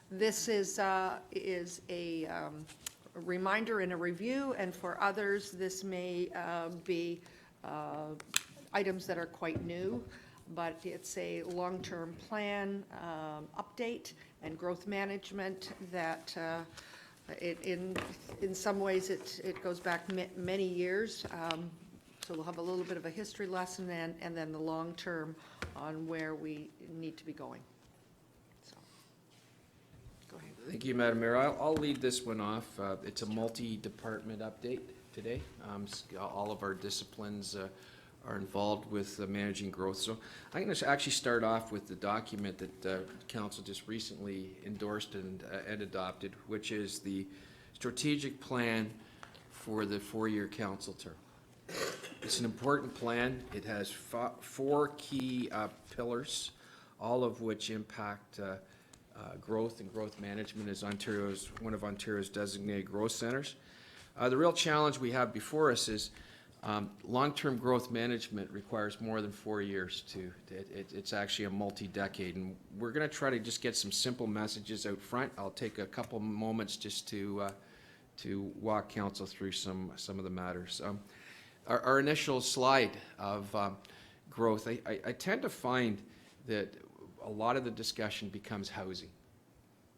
this is a reminder and a review, and for others, this may be items that are quite new, but it's a long-term plan update and growth management that in some ways it goes back many years. So we'll have a little bit of a history lesson and then the long term on where we need to be going. So, go ahead. Thank you, Madam Mayor. I'll lead this one off. It's a multi-department update today. All of our disciplines are involved with managing growth. So I'm going to actually start off with the document that Council just recently endorsed and adopted, which is the strategic plan for the 4-year council term. It's an important plan. It has 4 key pillars, all of which impact growth and growth management as one of Ontario's designated growth centers. The real challenge we have before us is long-term growth management requires more than 4 years it's actually a multi-decade, and we're going to try to just get some simple messages out front. I'll take a couple moments just to walk council through some of the matters. Our initial slide of growth, I tend to find that a lot of the discussion becomes housing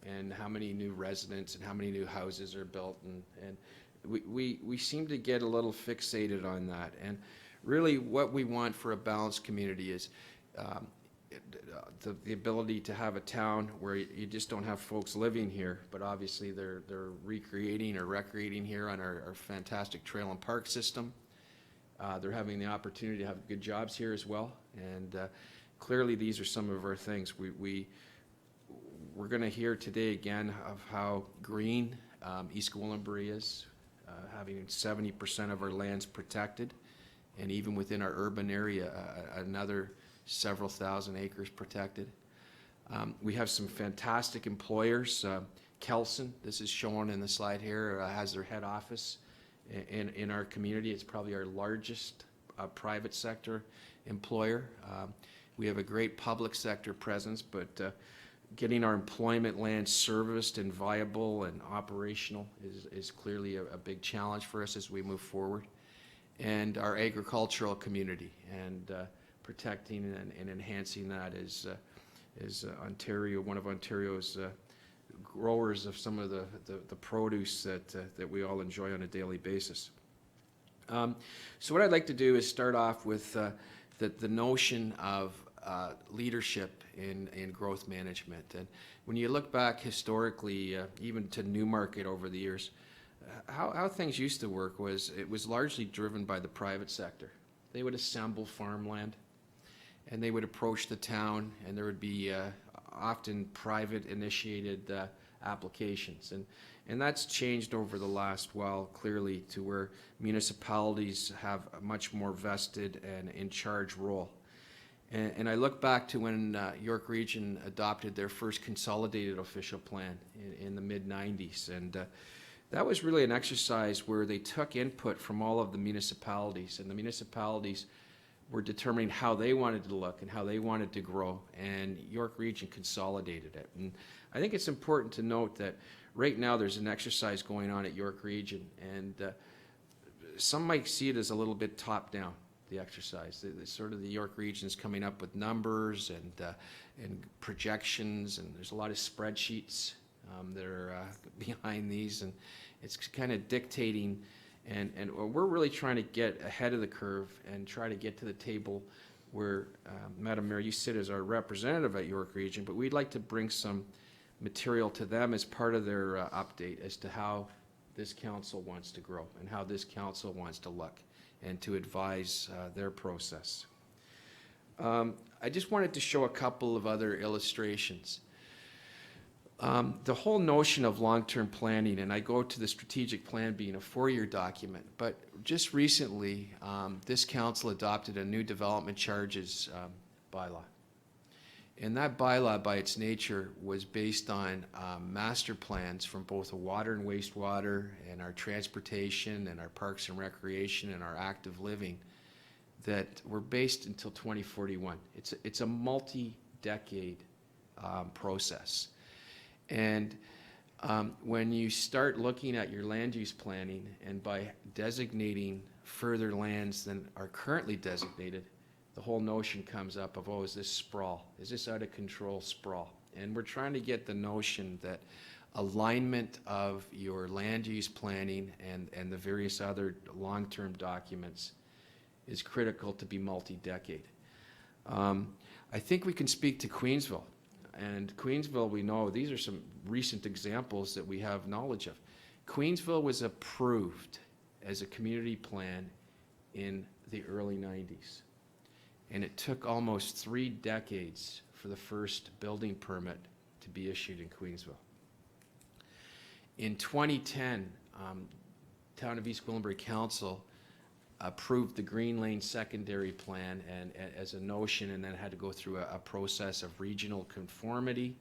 and how many new residents and how many new houses are built, and we seem to get a little fixated on that. And really what we want for a balanced community is the ability to have a town where you just don't have folks living here, but obviously they're recreating or recreating here on our fantastic trail and park system. They're having the opportunity to have good jobs here as well, and clearly these are some of our things. We're going to hear today again of how green East Gwilimbury is, having 70% of our lands protected, and even within our urban area, another several thousand acres protected. We have some fantastic employers. Kelson, this is shown in the slide here, has their head office in our community. It's probably our largest private sector employer. We have a great public sector presence, but getting our employment land serviced and viable and operational is clearly a big challenge for us as we move forward. And our agricultural community, and protecting and enhancing that is Ontario, one of Ontario's growers of some of the produce that we all enjoy on a daily basis. So what I'd like to do is start off with the notion of leadership in growth management. And when you look back historically, even to Newmarket over the years, how things used to work was it was largely driven by the private sector. They would assemble farmland and they would approach the town, and there would be often private initiated applications. And that's changed over the last while, clearly, to where municipalities have a much more vested and in charge role. And I look back to when York Region adopted their first consolidated official plan in the mid-90s. And that was really an exercise where they took input from all of the municipalities, and the municipalities were determining how they wanted to look and how they wanted to grow, and York Region consolidated it. And I think it's important to note that right now there's an exercise going on at York Region, and some might see it as a little bit top-down, the exercise. The York Region is coming up with numbers and projections, and there's a lot of spreadsheets that are behind these, and it's kind of dictating. And we're really trying to get ahead of the curve and try to get to the table where, Madam Mayor, you sit as our representative at York Region, but we'd like to bring some material to them as part of their update as to how this council wants to grow and how this council wants to look, and to advise their process. I just wanted to show a couple of other illustrations. The whole notion of long-term planning, and I go to the strategic plan being a 4-year document, but just recently this council adopted a new development charges bylaw. And that bylaw by its nature was based on master plans from both a water and wastewater and our transportation and our parks and recreation and our active living that were based until 2041. It's a multi-decade process. And when you start looking at your land use planning, and by designating further lands than are currently designated, the whole notion comes up of, oh, is this sprawl? Is this out of control sprawl? And we're trying to get the notion that alignment of your land use planning and the various other long-term documents is critical to be multi-decade. I think we can speak to Queensville. And Queensville, we know, these are some recent examples that we have knowledge of. Queensville was approved as a community plan in the early 90s. And it took almost 3 decades for the first building permit to be issued in Queensville. In 2010, Town of East Gwilimbury Council approved the Green Lane secondary plan and as a notion, and then had to go through a process of regional conformity.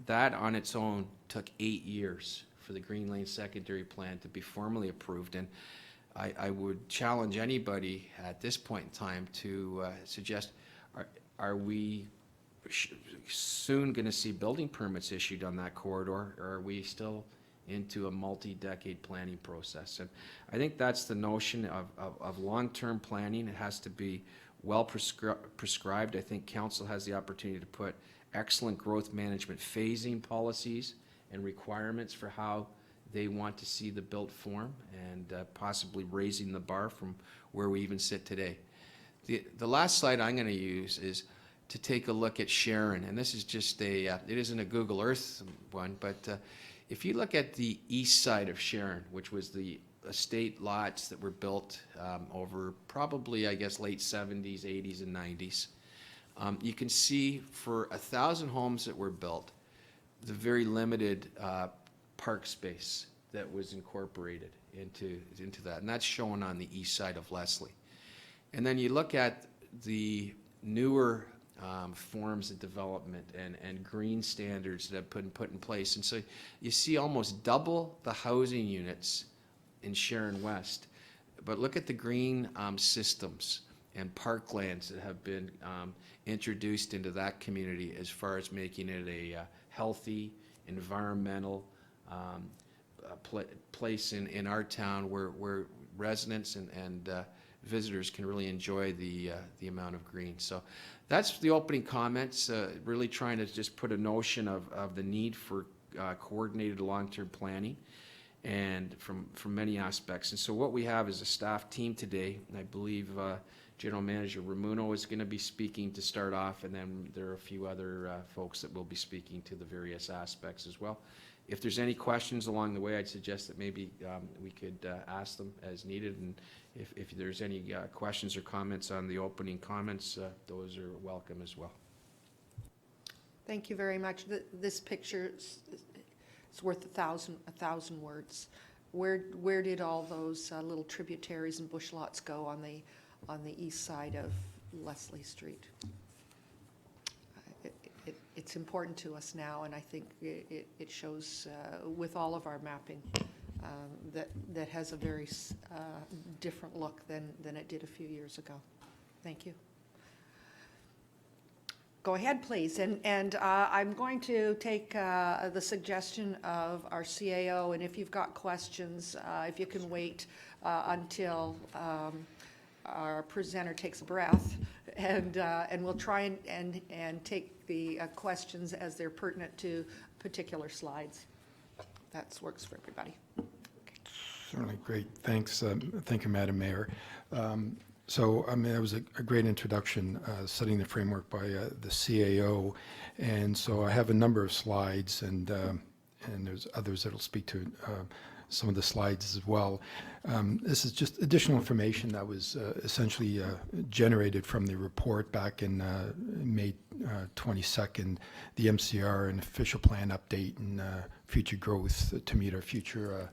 That on its own took 8 years for the Green Lane secondary plan to be formally approved. And I would challenge anybody at this point in time to suggest, are we soon going to see building permits issued on that corridor, or are we still into a multi-decade planning process? And I think that's the notion of long-term planning. It has to be well prescribed. I think council has the opportunity to put excellent growth management phasing policies and requirements for how they want to see the built form, and possibly raising the bar from where we even sit today. The last slide I'm going to use is to take a look at Sharon, and this is just a, it isn't a Google Earth one, but if you look at the east side of Sharon, which was the estate lots that were built over probably, I guess, late 70s, 80s, and 90s, you can see for 1,000 homes that were built, the very limited park space that was incorporated into that. And that's shown on the east side of Leslie. And then you look at the newer forms of development and green standards that have been put in place. And so you see almost double the housing units in Sharon West. But look at the green systems and parklands that have been introduced into that community, as far as making it a healthy, environmental place in our town where residents and visitors can really enjoy the amount of green. So that's the opening comments, really trying to just put a notion of the need for coordinated long-term planning, and from many aspects. And so what we have is a staff team today, and I believe General Manager Ramuno is going to be speaking to start off, and then there are a few other folks that will be speaking to the various aspects as well. If there's any questions along the way, I'd suggest that maybe we could ask them as needed, and if there's any questions or comments on the opening comments, those are welcome as well. Thank you very much. This picture is worth a thousand words. Where did all those little tributaries and bush lots go on the east side of Leslie Street? It's important to us now, and I think it shows with all of our mapping that has a very different look than it did a few years ago. Thank you. Go ahead, please. And I'm going to take the suggestion of our CAO, and if you've got questions, if you can wait until our presenter takes a breath, and we'll try and take the questions as they're pertinent to particular slides. That works for everybody. Certainly, great. Thanks. Thank you, Madam Mayor. So, I mean, that was a great introduction, setting the framework by the CAO. And so I have a number of slides, and there's others that will speak to some of the slides as well. This is just additional information that was essentially generated from the report back in May 22nd, the MCR and official plan update and future growth to meet our future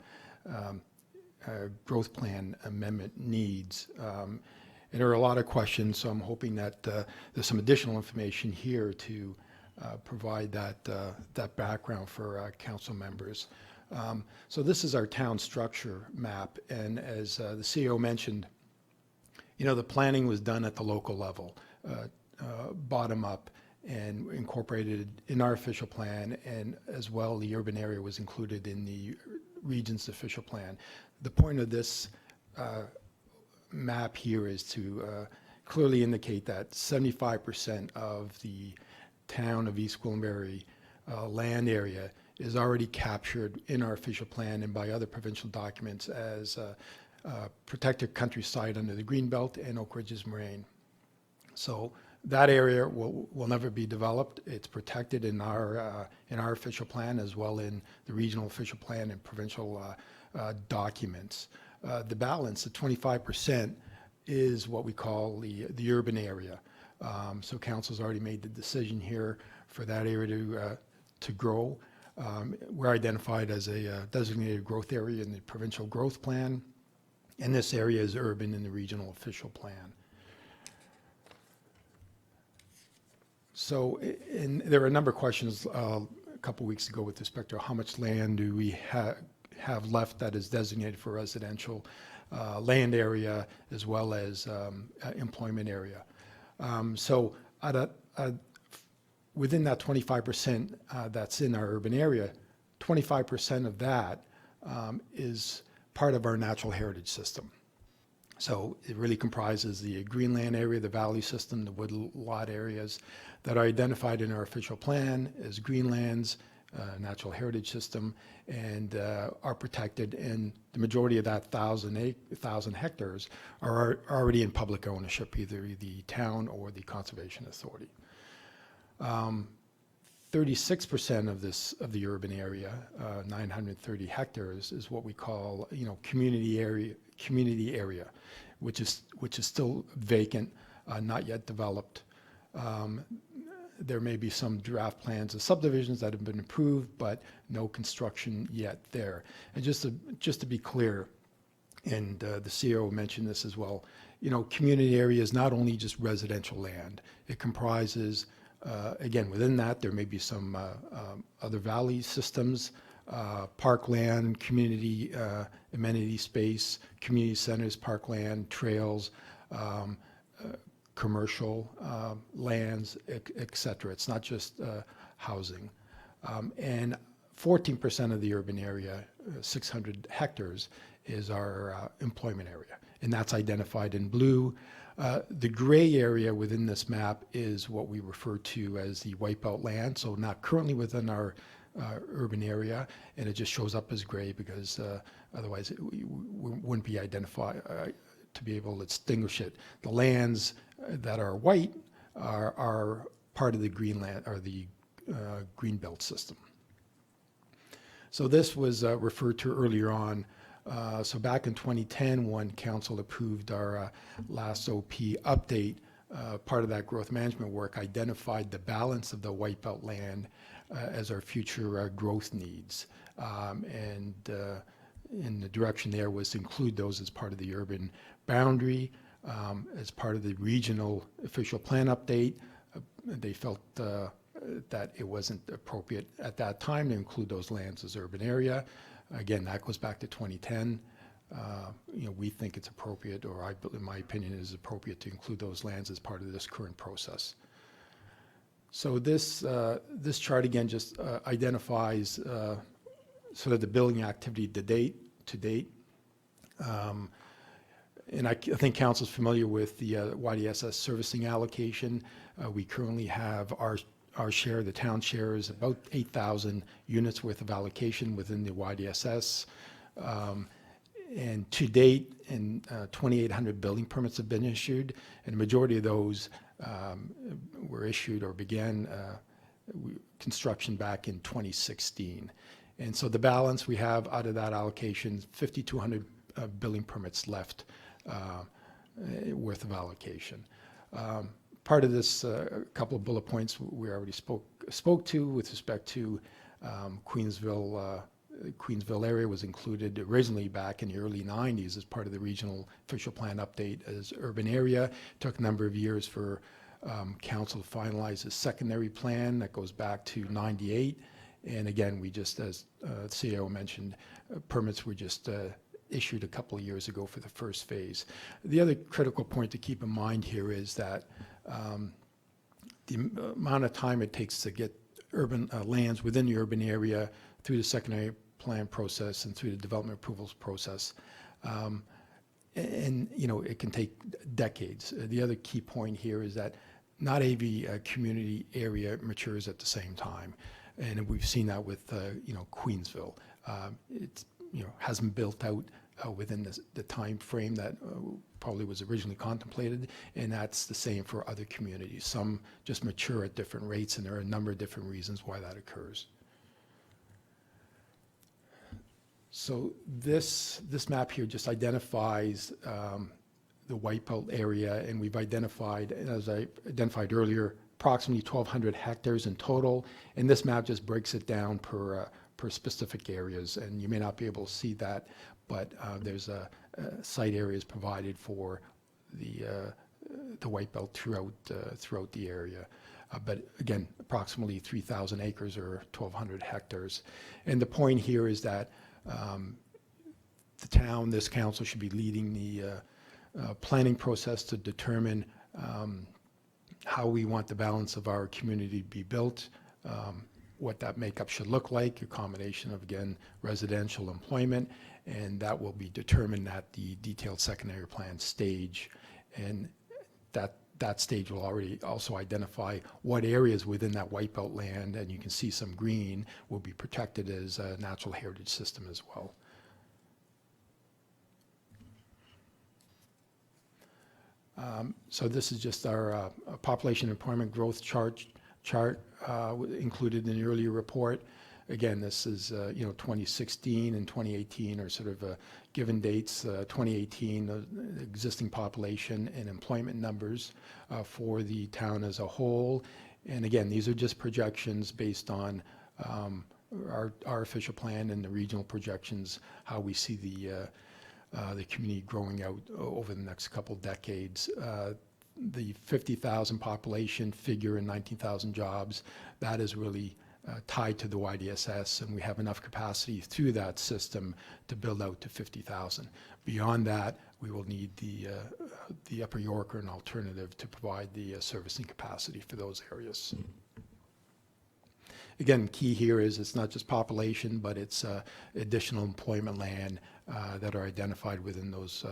growth plan amendment needs. And there are a lot of questions, so I'm hoping that there's some additional information here to provide that background for council members. So this is our town structure map, and as the CEO mentioned, you know, the planning was done at the local level, bottom up, and incorporated in our official plan, and as well the urban area was included in the region's official plan. The point of this map here is to clearly indicate that 75% of the town of East Gwilimbury land area is already captured in our official plan and by other provincial documents as protected countryside under the Greenbelt and Oak Ridges Moraine. So that area will never be developed. It's protected in our official plan, as well in the regional official plan and provincial documents. The balance, the 25%, is what we call the urban area. So council's already made the decision here for that area to grow. We're identified as a designated growth area in the provincial growth plan, and this area is urban in the regional official plan. So, and there were a number of questions a couple weeks ago with respect to how much land do we have left that is designated for residential land area as well as employment area. So within that 25% that's in our urban area, 25% of that is part of our natural heritage system. So it really comprises the Greenland area, the valley system, the woodlot areas that are identified in our official plan as Greenlands, natural heritage system, and are protected. And the majority of that 1,000 hectares are already in public ownership, either the town or the Conservation Authority. 36% of the urban area, 930 hectares, is what we call, community area, which is still vacant, not yet developed. There may be some draft plans of subdivisions that have been approved, but no construction yet there. And just to be clear, and the CEO mentioned this as well, community area is not only just residential land. It comprises, again, within that, there may be some other valley systems, parkland, community amenity space, community centers, parkland, trails, commercial lands, et cetera. It's not just housing. And 14% of the urban area, 600 hectares, is our employment area, and that's identified in blue. The gray area within this map is what we refer to as the wipeout land, so not currently within our urban area, and it just shows up as gray because otherwise we wouldn't be identified to be able to distinguish it. The lands that are white are part of the Greenland or the Greenbelt system. So this was referred to earlier on. So back in 2010, when Council approved our last OP update, part of that growth management work identified the balance of the wipeout land as our future growth needs. And in the direction there was to include those as part of the urban boundary. As part of the regional official plan update, they felt that it wasn't appropriate at that time to include those lands as urban area. Again, that goes back to 2010. We think it's appropriate, or in my opinion, it is appropriate to include those lands as part of this current process. So this chart again just identifies sort of the building activity to date. And I think Council's familiar with the YDSS servicing allocation. We currently have our share, the town share, is about 8,000 units worth of allocation within the YDSS. And to date, 2,800 building permits have been issued, and the majority of those were issued or began construction back in 2016. And so the balance we have out of that allocation, 5,200 building permits left worth of allocation. Part of this, a couple of bullet points we already spoke to with respect to Queensville area was included originally back in the early 90s as part of the regional official plan update as urban area. It took a number of years for Council to finalize a secondary plan that goes back to 98. And again, we just, as CEO mentioned, permits were just issued a couple of years ago for the first phase. The other critical point to keep in mind here is that the amount of time it takes to get urban lands within the urban area through the secondary plan process and through the development approvals process, and it can take decades. The other key point here is that not every community area matures at the same time, and we've seen that with Queensville. It's hasn't built out within the time frame that probably was originally contemplated, and that's the same for other communities. Some just mature at different rates, and there are a number of different reasons why that occurs. So this map here just identifies the wipeout area, and we've identified, as I identified earlier, approximately 1,200 hectares in total, and this map just breaks it down per specific areas, and you may not be able to see that, but there's site areas provided for the white belt throughout the area. But again, approximately 3,000 acres or 1,200 hectares. And the point here is that the town, this council, should be leading the planning process to determine how we want the balance of our community to be built, what that makeup should look like, a combination of, again, residential employment, and that will be determined at the detailed secondary plan stage. And that stage will already also identify what areas within that white belt land, and you can see some green, will be protected as a natural heritage system as well. So this is just our population employment growth chart included in the earlier report. Again, this is 2016 and 2018 are sort of given dates. 2018, the existing population and employment numbers for the town as a whole. And again, these are just projections based on our official plan and the regional projections, how we see the community growing out over the next couple decades. The 50,000 population figure and 19,000 jobs, that is really tied to the YDSS, and we have enough capacity through that system to build out to 50,000. Beyond that, we will need the Upper York or an alternative to provide the servicing capacity for those areas. Again, key here is it's not just population, but it's additional employment land that are identified within those,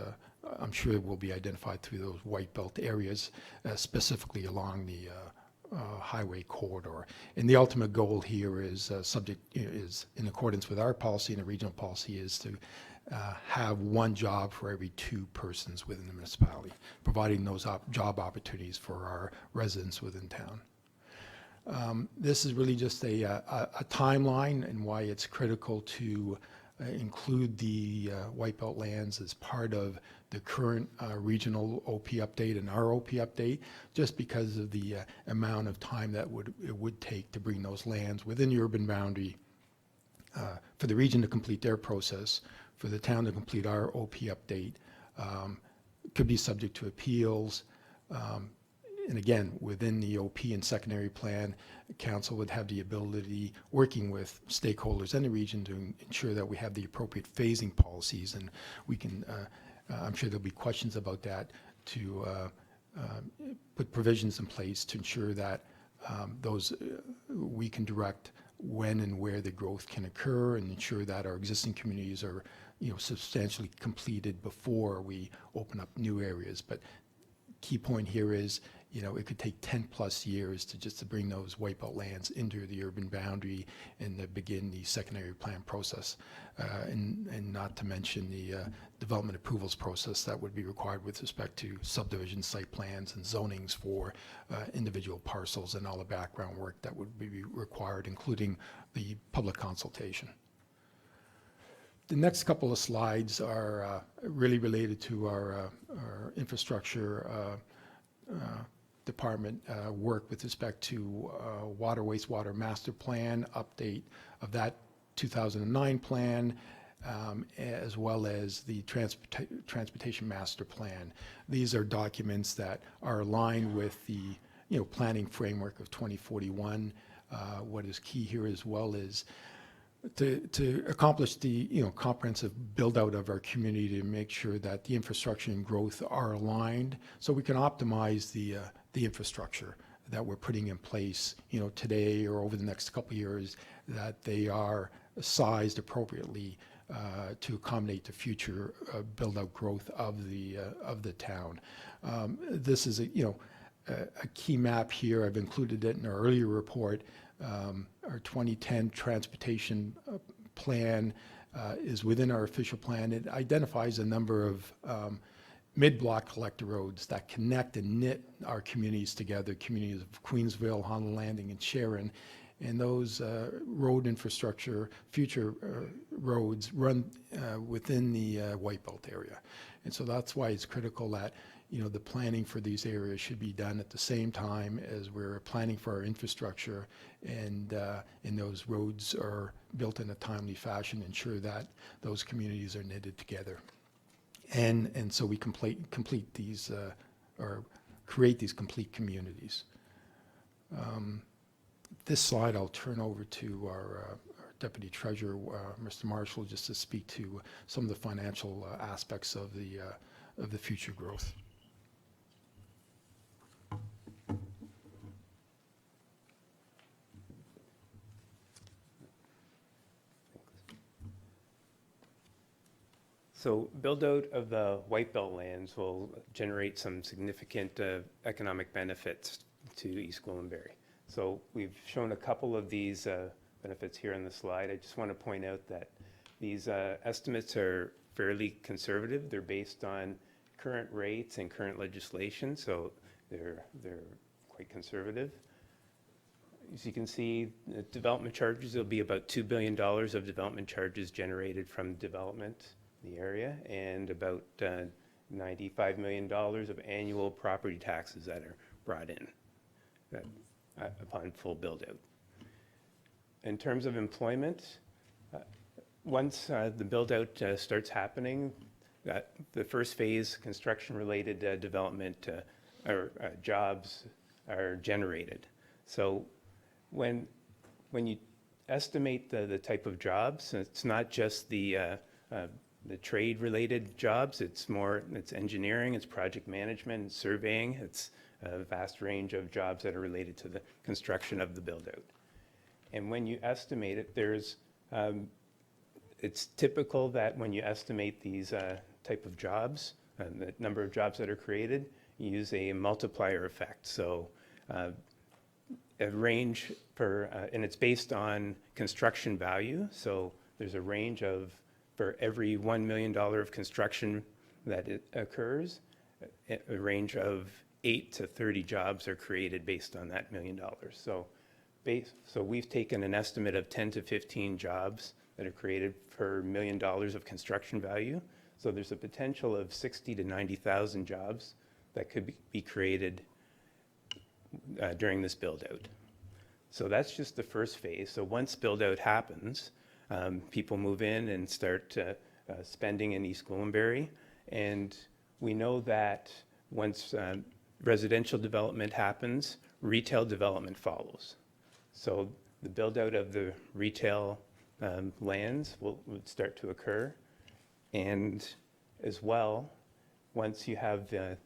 I'm sure will be identified through those white belt areas, specifically along the highway corridor. And the ultimate goal here is is in accordance with our policy and the regional policy is to have one job for every 2 persons within the municipality, providing those job opportunities for our residents within town. This is really just a timeline and why it's critical to include the white belt lands as part of the current regional OP update and our OP update, just because of the amount of time that it would take to bring those lands within the urban boundary for the region to complete their process, for the town to complete our OP update. Could be subject to appeals. And again, within the OP and secondary plan, council would have the ability, working with stakeholders in the region, to ensure that we have the appropriate phasing policies, and we can, I'm sure there'll be questions about that, to put provisions in place to ensure that we can direct when and where the growth can occur, and ensure that our existing communities are substantially completed before we open up new areas. But key point here is, it could take 10+ years to bring those white belt lands into the urban boundary and to begin the secondary plan process, and not to mention the development approvals process that would be required with respect to subdivision site plans and zonings for individual parcels, and all the background work that would be required, including the public consultation. The next couple of slides are really related to our infrastructure department work with respect to water wastewater master plan, update of that 2009 plan, as well as the transportation master plan. These are documents that are aligned with the planning framework of 2041. What is key here as well is to accomplish the comprehensive build out of our community, to make sure that the infrastructure and growth are aligned, so we can optimize the infrastructure that we're putting in place today or over the next couple of years, that they are sized appropriately to accommodate the future build out growth of the town. This is a key map here. I've included it in our earlier report. Our 2010 transportation plan is within our official plan. It identifies a number of mid-block collector roads that connect and knit our communities together, communities of Queensville, Honolulu Landing, and Sharon. And those road infrastructure, future roads, run within the White Belt area. And so that's why it's critical that the planning for these areas should be done at the same time as we're planning for our infrastructure, and those roads are built in a timely fashion, ensure that those communities are knitted together. And so we complete these, or create these complete communities. This slide I'll turn over to our Deputy Treasurer, Mr. Marshall, just to speak to some of the financial aspects of the future growth. So build-out of the White Belt lands will generate some significant economic benefits to East Gwilimbury. So we've shown a couple of these benefits here on the slide. I just want to point out that these estimates are fairly conservative. They're based on current rates and current legislation, so they're quite conservative. As you can see, the development charges will be about $2 billion of development charges generated from development in the area, and about $95 million of annual property taxes that are brought in upon full build-out. In terms of employment, once the build-out starts happening, the first phase construction-related development or jobs are generated. So when you estimate the type of jobs, it's not just the trade-related jobs. It's engineering, it's project management, it's surveying. It's a vast range of jobs that are related to the construction of the build-out. And when you estimate it, it's typical that when you estimate these type of jobs, the number of jobs that are created, you use a multiplier effect. So a range and it's based on construction value. So there's a range for every $1 million of construction that occurs, a range of 8 to 30 jobs are created based on that $1 million. So we've taken an estimate of 10 to 15 jobs that are created per $1 million of construction value. So there's a potential of 60 to 90,000 jobs that could be created during this build-out. So that's just the first phase. So once build-out happens, people move in and start spending in East Gwilimbury. And we know that once residential development happens, retail development follows. So the build-out of the retail lands would start to occur. And as well, once you have the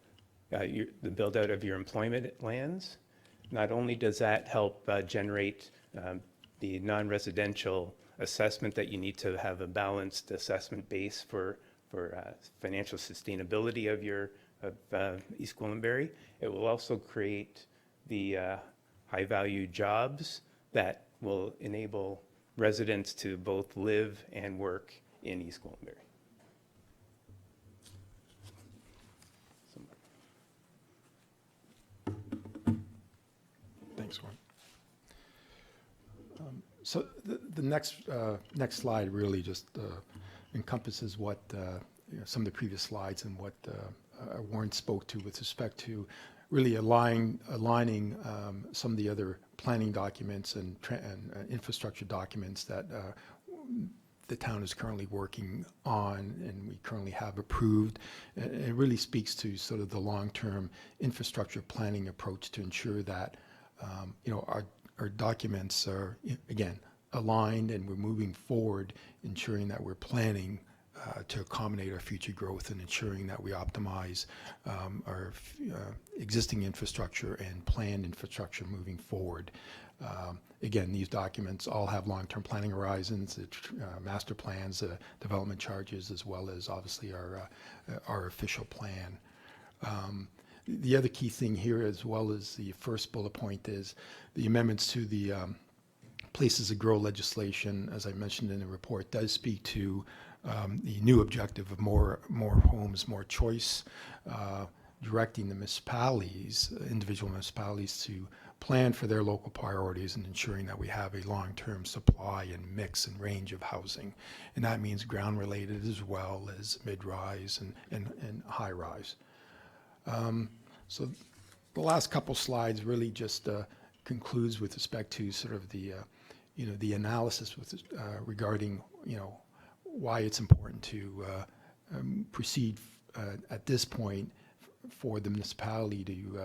build-out of your employment lands, not only does that help generate the non-residential assessment that you need to have a balanced assessment base for financial sustainability of East Gwilimbury, it will also create the high-value jobs that will enable residents to both live and work in East Gwilimbury. Thanks, Warren. So the next slide really just encompasses what some of the previous slides and what Warren spoke to with respect to really aligning some of the other planning documents and infrastructure documents that the town is currently working on and we currently have approved. It really speaks to sort of the long-term infrastructure planning approach to ensure that our documents are, again, aligned and we're moving forward, ensuring that we're planning to accommodate our future growth and ensuring that we optimize our existing infrastructure and planned infrastructure moving forward. Again, these documents all have long-term planning horizons, master plans, development charges, as well as obviously our official plan. The other key thing here, as well as the first bullet point, is the amendments to the Places to Grow legislation, as I mentioned in the report, does speak to the new objective of more homes, more choice, directing the municipalities, individual municipalities, to plan for their local priorities and ensuring that we have a long-term supply and mix and range of housing. And that means ground-related as well as mid-rise and high-rise. So the last couple slides really just concludes with respect to sort of the, the analysis with regarding, why it's important to proceed at this point for the municipality to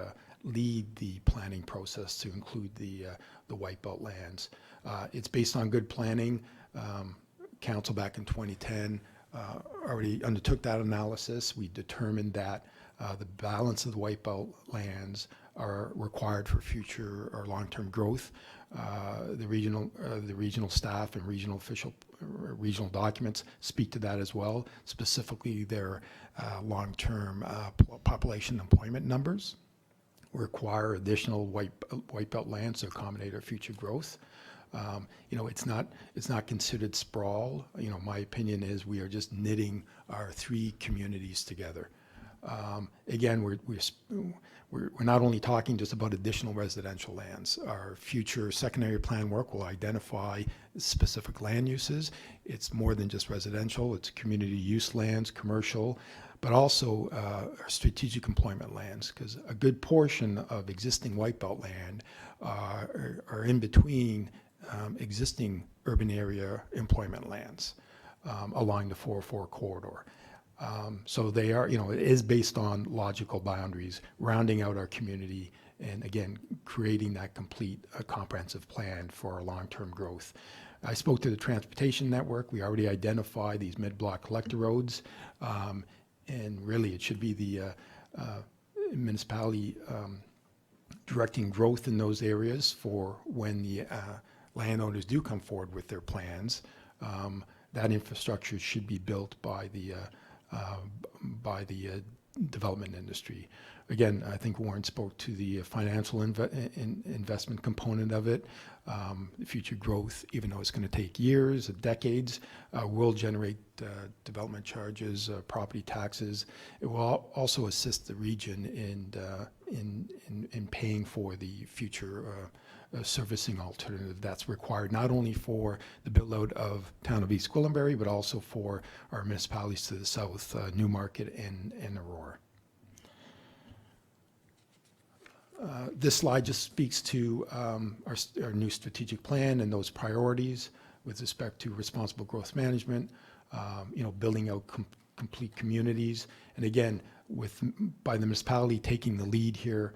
lead the planning process to include the white belt lands. It's based on good planning. Council back in 2010 already undertook that analysis. We determined that the balance of the white belt lands are required for future or long-term growth. The regional staff and regional documents speak to that as well, specifically their long-term population employment numbers require additional white belt lands to accommodate our future growth. It's not considered sprawl. My opinion is we are just knitting our three communities together. Again, we're not only talking just about additional residential lands. Our future secondary plan work will identify specific land uses. It's more than just residential. It's community use lands, commercial, but also our strategic employment lands, because a good portion of existing white belt land are in between existing urban area employment lands along the 404 corridor. So they are, it is based on logical boundaries, rounding out our community and again, creating that complete comprehensive plan for our long-term growth. I spoke to the transportation network. We already identified these mid-block collector roads, and really it should be the municipality directing growth in those areas for when the landowners do come forward with their plans. That infrastructure should be built by the development industry. Again, I think Warren spoke to the financial investment component of it. The future growth, even though it's going to take years, decades, will generate development charges, property taxes. It will also assist the region in paying for the future servicing alternative that's required, not only for the build-out of town of East Gwilimbury, but also for our municipalities to the south, Newmarket and Aurora. This slide just speaks to our new strategic plan and those priorities with respect to responsible growth management, building out complete communities. And again, by the municipality taking the lead here,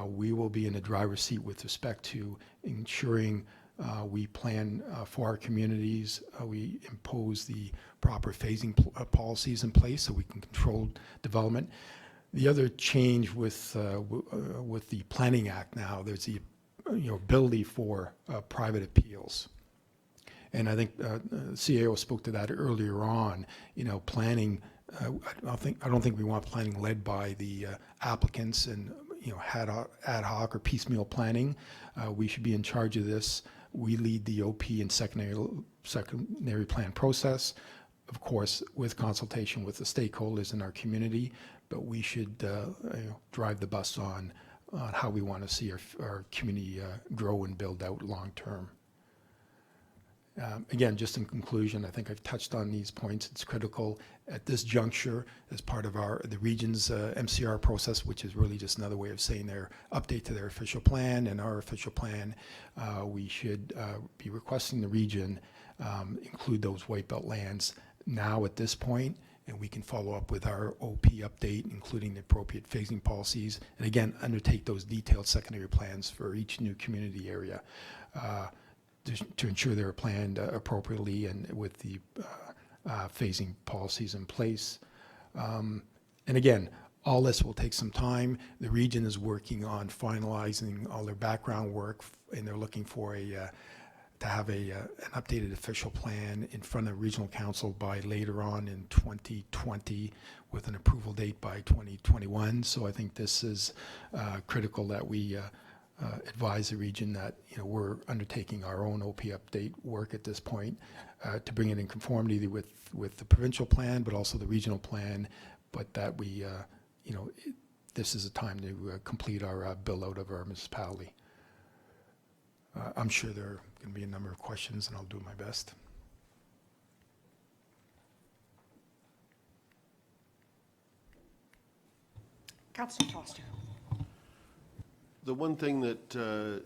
we will be in a driver's seat with respect to ensuring we plan for our communities. We impose the proper phasing policies in place so we can control development. The other change with the Planning Act now, there's the ability for private appeals. And I think CAO spoke to that earlier on. Planning, I don't think we want planning led by the applicants and ad hoc or piecemeal planning. We should be in charge of this. We lead the OP and secondary plan process, of course, with consultation with the stakeholders in our community, but we should drive the bus on how we want to see our community grow and build out long term. Again, just in conclusion, I think I've touched on these points. It's critical at this juncture as part of the region's MCR process, which is really just another way of saying their update to their official plan and our official plan. We should be requesting the region include those white belt lands now at this point, and we can follow up with our OP update, including the appropriate phasing policies, and again, undertake those detailed secondary plans for each new community area. To ensure they're planned appropriately and with the phasing policies in place. And again, all this will take some time. The region is working on finalizing all their background work, and they're looking for to have an updated official plan in front of regional council by later on in 2020 with an approval date by 2021. So I think this is critical that we advise the region that we're undertaking our own OP update work at this point to bring it in conformity with the provincial plan, but also the regional plan, but that we, this is a time to complete our build out of our municipality. I'm sure there are going to be a number of questions, and I'll do my best. Councillor Foster. The one thing that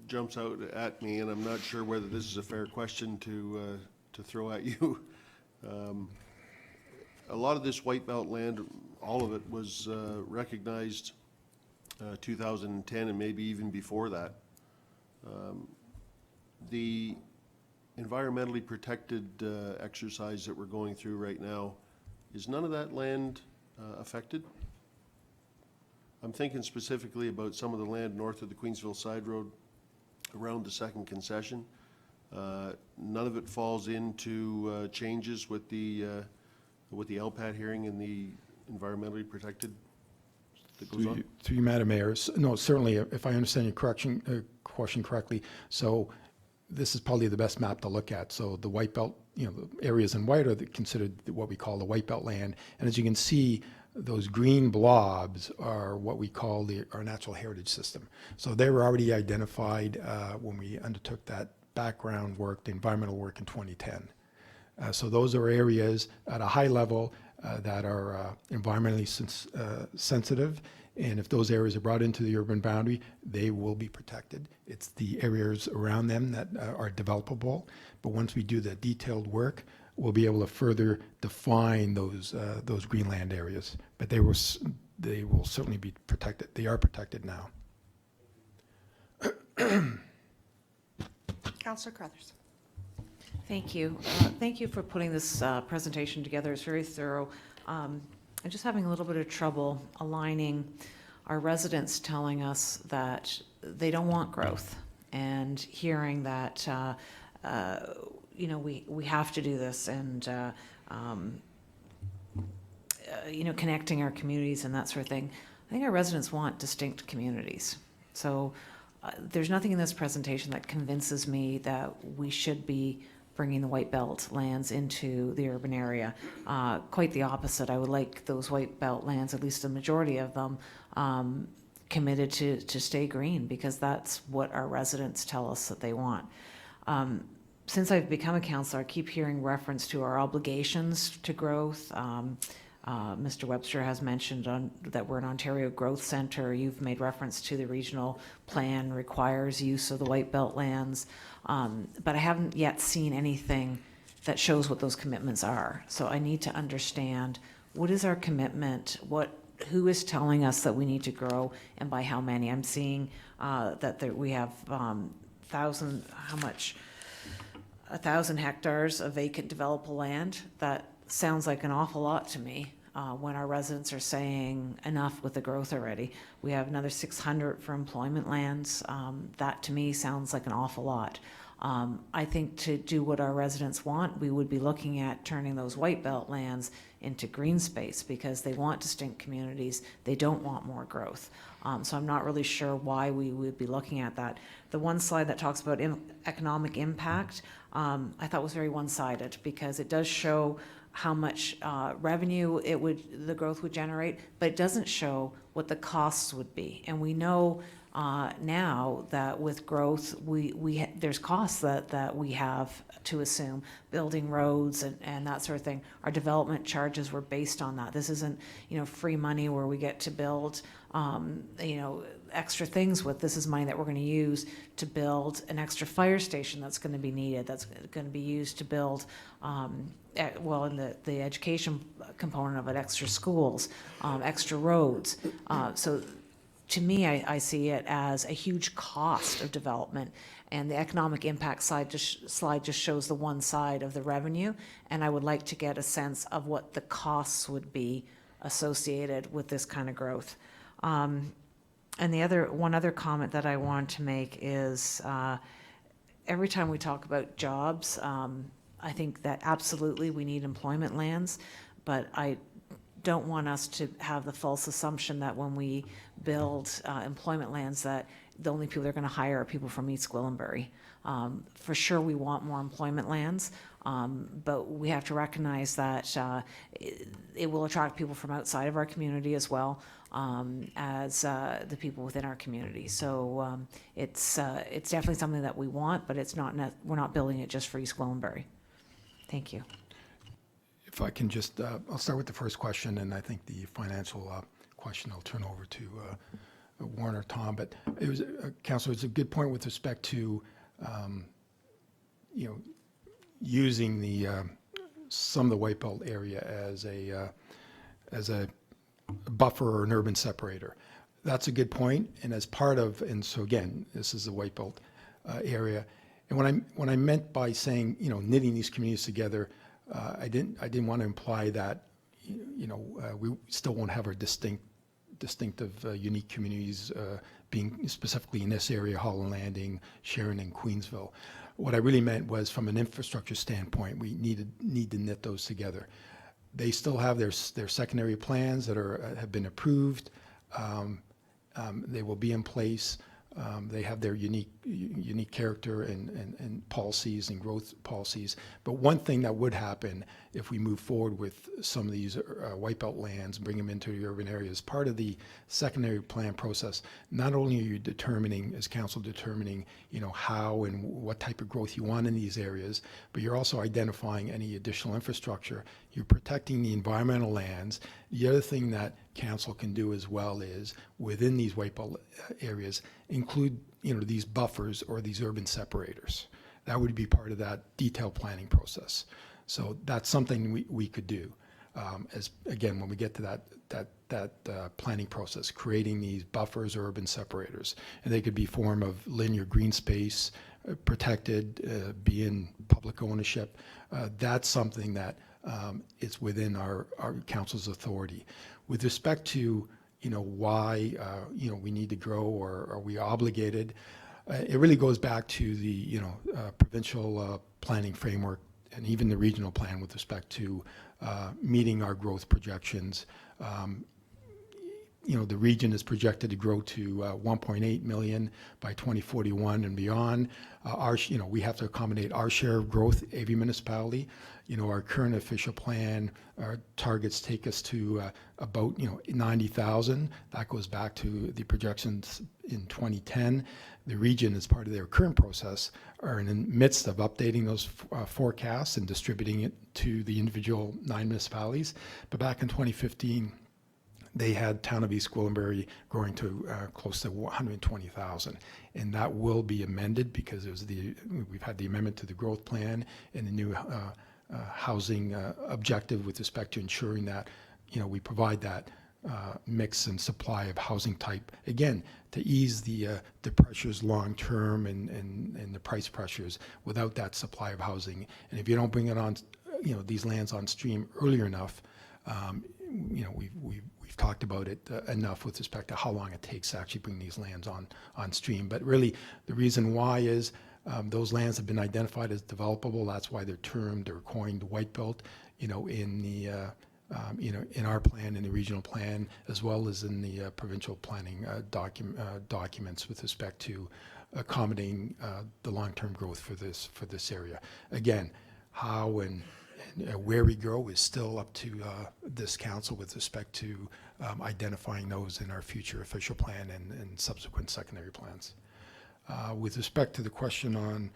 jumps out at me, and I'm not sure whether this is a fair question to throw at you. A lot of this white belt land, all of it was recognized 2010 and maybe even before that. The environmentally protected exercise that we're going through right now, is none of that land affected? I'm thinking specifically about some of the land north of the Queensville Side Road around the second concession. None of it falls into changes with the LPAT hearing and the environmentally protected that goes on? Through you, Madam Mayor. No, certainly, if I understand your question correctly, so this is probably the best map to look at. So the white belt, the areas in white are considered what we call the white belt land. And as you can see, those green blobs are what we call our natural heritage system. So they were already identified when we undertook that background work, the environmental work in 2010. So those are areas at a high level that are environmentally sensitive. And if those areas are brought into the urban boundary, they will be protected. It's the areas around them that are developable. But once we do the detailed work, we'll be able to further define those greenland areas. But they will certainly be protected. They are protected now. Councillor Crothers. Thank you. Thank you for putting this presentation together. It's very thorough. I'm just having a little bit of trouble aligning our residents telling us that they don't want growth and hearing that, we have to do this and, connecting our communities and that sort of thing. I think our residents want distinct communities. So there's nothing in this presentation that convinces me that we should be bringing the white belt lands into the urban area. Quite the opposite. I would like those white belt lands, at least a majority of them, committed to stay green, because that's what our residents tell us that they want. Since I've become a councillor, I keep hearing reference to our obligations to growth. Mr. Webster has mentioned that we're an Ontario Growth Centre. You've made reference to the regional plan requires use of the white belt lands. But I haven't yet seen anything that shows what those commitments are. So I need to understand, what is our commitment? Who is telling us that we need to grow, and by how many? I'm seeing that we have 1,000 hectares of vacant developable land. That sounds like an awful lot to me. When our residents are saying enough with the growth already. We have another 600 for employment lands. That to me sounds like an awful lot. I think to do what our residents want, we would be looking at turning those white belt lands into green space, because they want distinct communities. They don't want more growth. So I'm not really sure why we would be looking at that. The one slide that talks about economic impact, I thought was very one-sided, because it does show how much revenue the growth would generate, but it doesn't show what the costs would be. And we know now that with growth, there's costs that we have to assume, building roads and that sort of thing. Our development charges were based on that. This isn't, free money where we get to build, extra things with. This is money that we're going to use to build an extra fire station that's going to be needed, that's going to be used to build, in the education component of it, extra schools, extra roads. So to me, I see it as a huge cost of development, and the economic impact slide just shows the one side of the revenue, and I would like to get a sense of what the costs would be associated with this kind of growth. And one other comment that I want to make is every time we talk about jobs, I think that absolutely we need employment lands, but I don't want us to have the false assumption that when we build employment lands that the only people they're going to hire are people from East Gwilimbury. For sure we want more employment lands, but we have to recognize that it will attract people from outside of our community as well as the people within our community. So it's definitely something that we want, but we're not building it just for East Gwilimbury. Thank you. If I can just, I'll start with the first question, and I think the financial question I'll turn over to Warren or Tom. But it was, Councillor, it's a good point with respect to, you know, using the some of the white belt area as a buffer or an urban separator. That's a good point, and as part of, and so again, this is the white belt area. And when I meant by saying, you know, knitting these communities together, I didn't want to imply that, you know, we still won't have our distinctive, unique communities being specifically in this area, Holland Landing, Sharon, and Queensville. What I really meant was, from an infrastructure standpoint, we need to knit those together. They still have their secondary plans that have been approved. They will be in place. They have their unique character and policies and growth policies. But one thing that would happen if we move forward with some of these wipeout lands, bring them into the urban areas, part of the secondary plan process, not only are you determining, as council determining, you know, how and what type of growth you want in these areas, but you're also identifying any additional infrastructure. You're protecting the environmental lands. The other thing that council can do as well is, within these wipeout areas, include, you know, these buffers or these urban separators. That would be part of that detailed planning process. So that's something we could do. As again, when we get to that planning process, creating these buffers or urban separators, and they could be form of linear green space, protected, be in public ownership. That's something that is within our council's authority. With respect to, you know, why, you know, we need to grow, or are we obligated? It really goes back to the, you know, provincial planning framework, and even the regional plan with respect to meeting our growth projections. You know, the region is projected to grow to 1.8 million by 2041 and beyond. You know, we have to accommodate our share of growth, every municipality. You know, our current official plan, our targets take us to about, you know, 90,000. That goes back to the projections in 2010. The region, as part of their current process, are in the midst of updating those forecasts and distributing it to the individual 9 municipalities. But back in 2015, they had town of East Gwilimbury growing to close to 120,000, and that will be amended because we've had the amendment to the growth plan and the new housing objective with respect to ensuring that, you know, we provide that mix and supply of housing type, again, to ease the pressures long term and the price pressures without that supply of housing. And if you don't bring it on, you know, these lands on stream earlier enough, you know, we've talked about it enough with respect to how long it takes to actually bring these lands on stream. But really, the reason why is those lands have been identified as developable. That's why they're termed or coined white belt, you know, in the you know, in our plan, in the regional plan, as well as in the provincial planning documents with respect to accommodating the long-term growth for this area. Again, how and where we grow is still up to this council with respect to identifying those in our future official plan and subsequent secondary plans. With respect to the question on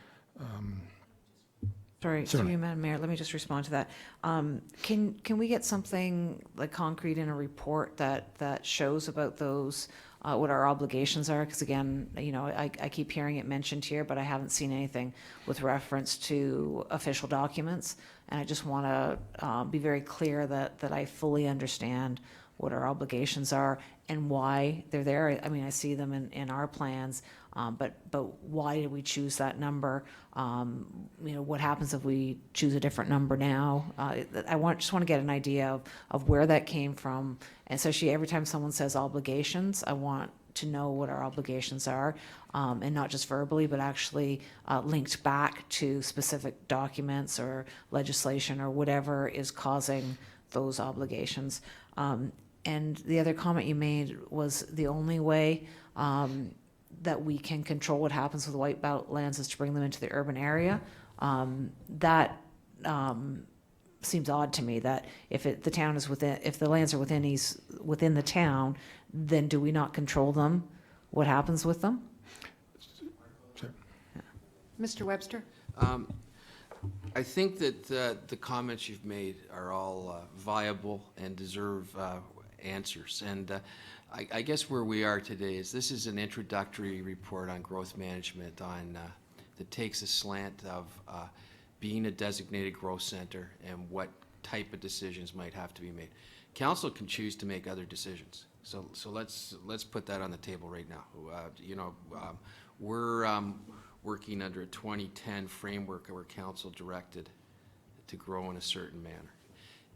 Sorry, Madam Mayor, let me just respond to that. Can we get something like concrete in a report that shows about those, what our obligations are? Because again, you know, I keep hearing it mentioned here, but I haven't seen anything with reference to official documents. And I just want to be very clear that I fully understand what our obligations are and why they're there. I mean, I see them in our plans, but why did we choose that number? You know, what happens if we choose a different number now? I just want to get an idea of where that came from. And especially every time someone says obligations, I want to know what our obligations are, and not just verbally, but actually linked back to specific documents or legislation or whatever is causing those obligations. And the other comment you made was the only way that we can control what happens with white belt lands is to bring them into the urban area. That seems odd to me, that if the town is within, if the lands are within the town, then do we not control them? What happens with them? Sure. Yeah. Mr. Webster? I think that the comments you've made are all viable and deserve answers. And I guess where we are today is this is an introductory report on growth management that takes a slant of being a designated growth center and what type of decisions might have to be made. Council can choose to make other decisions. So let's put that on the table right now. We're working under a 2010 framework where council directed to grow in a certain manner.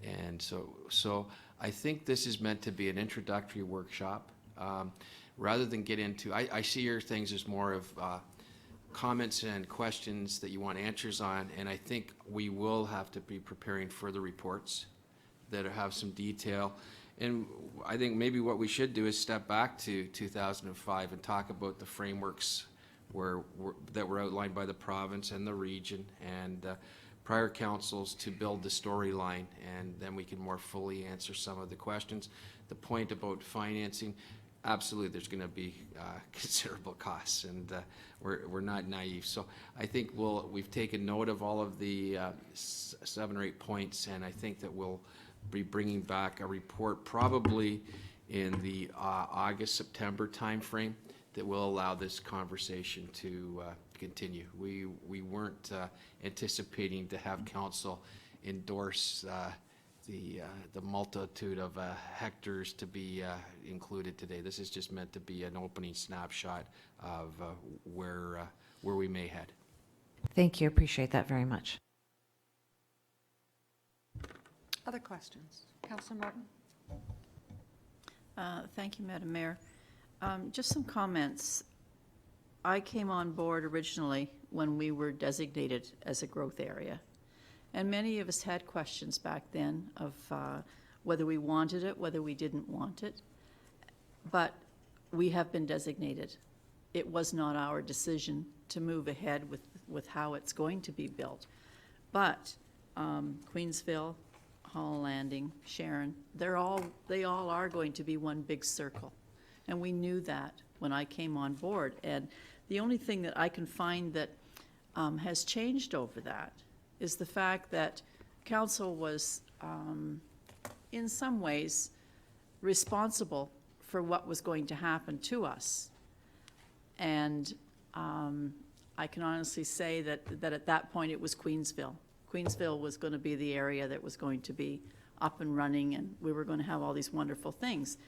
And so I think this is meant to be an introductory workshop. Rather than get into, I see your things as more of comments and questions that you want answers on, and I think we will have to be preparing further reports that have some detail. And I think maybe what we should do is step back to 2005 and talk about the frameworks that were outlined by the province and the region and prior councils to build the storyline, and then we can more fully answer some of the questions. The point about financing, absolutely there's going to be considerable costs, and we're not naive. So I think we've taken note of all of the 7 or 8 points, and I think that we'll be bringing back a report probably in the August-September timeframe that will allow this conversation to continue. We weren't anticipating to have council endorse the multitude of hectares to be included today. This is just meant to be an opening snapshot of where we may head. Thank you. Appreciate that very much. Other questions? Councillor Martin? Thank you, Madam Mayor. Just some comments. I came on board originally when we were designated as a growth area. And many of us had questions back then of whether we wanted it, whether we didn't want it. But we have been designated. It was not our decision to move ahead with how it's going to be built. But Queensville, Hall Landing, Sharon, they all are going to be one big circle. And we knew that when I came on board. And the only thing that I can find that has changed over that is the fact that council was, in some ways, responsible for what was going to happen to us. And I can honestly say that at that point it was Queensville. Queensville was going to be the area that was going to be up and running, and we were going to have all these wonderful things.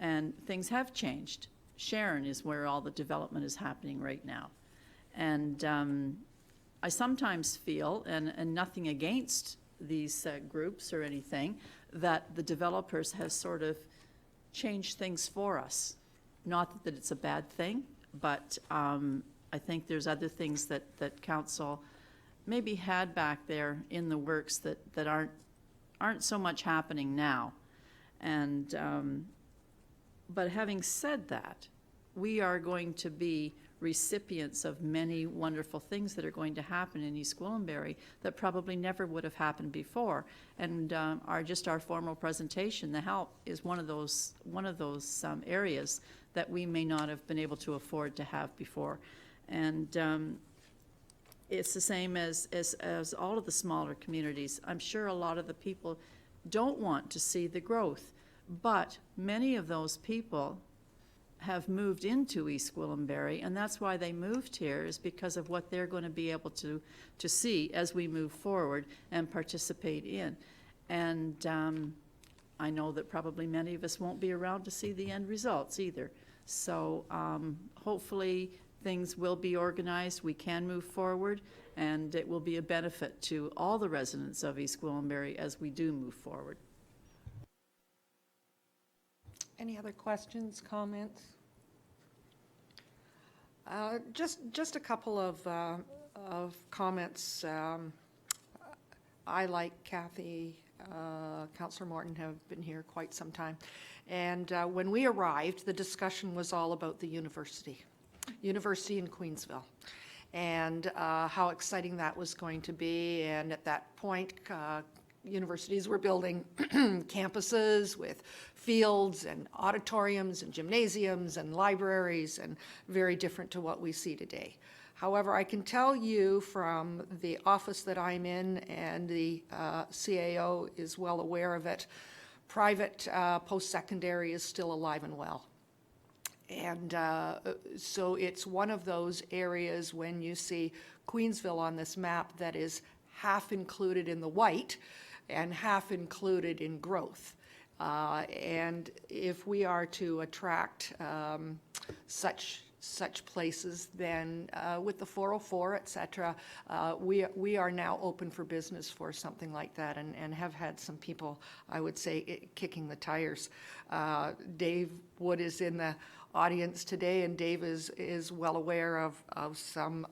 And things have changed. Sharon is where all the development is happening right now. And I sometimes feel, and nothing against these groups or anything, that the developers have sort of changed things for us. Not that it's a bad thing, but I think there's other things that council maybe had back there in the works that aren't so much happening now. And but having said that, we are going to be recipients of many wonderful things that are going to happen in East Gwilimbury that probably never would have happened before. And our formal presentation, the HALP, is one of those areas that we may not have been able to afford to have before. And it's the same as all of the smaller communities. I'm sure a lot of the people don't want to see the growth, but many of those people have moved into East Gwilimbury, and that's why they moved here, is because of what they're going to be able to see as we move forward and participate in. And I know that probably many of us won't be around to see the end results either. So hopefully things will be organized, we can move forward, and it will be a benefit to all the residents of East Gwilimbury as we do move forward. Any other questions, comments? Just a couple of comments. I, like Kathy, Councillor Morton, have been here quite some time. And when we arrived, the discussion was all about the university in Queensville, and how exciting that was going to be. And at that point, universities were building campuses with fields and auditoriums and gymnasiums and libraries, and very different to what we see today. However, I can tell you from the office that I'm in, and the CAO is well aware of it, private post-secondary is still alive and well. And so it's one of those areas when you see Queensville on this map that is half included in the white and half included in growth. And if we are to attract such places, then with the 404, et cetera, we are now open for business for something like that, and have had some people, I would say, kicking the tires. Dave Wood is in the audience today, and Dave is well aware of some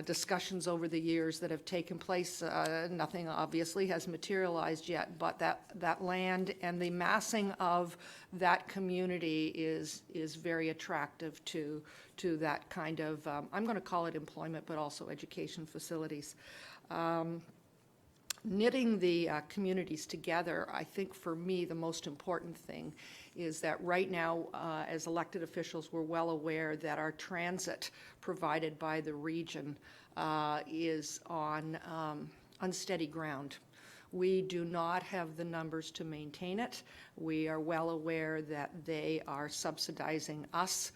discussions over the years that have taken place. Nothing obviously has materialized yet, but that land and the massing of that community is very attractive to that kind of, I'm going to call it employment, but also education facilities. Knitting the communities together, I think for me the most important thing is that right now, as elected officials, we're well aware that our transit provided by the region is on unsteady ground. We do not have the numbers to maintain it. We are well aware that they are subsidizing us.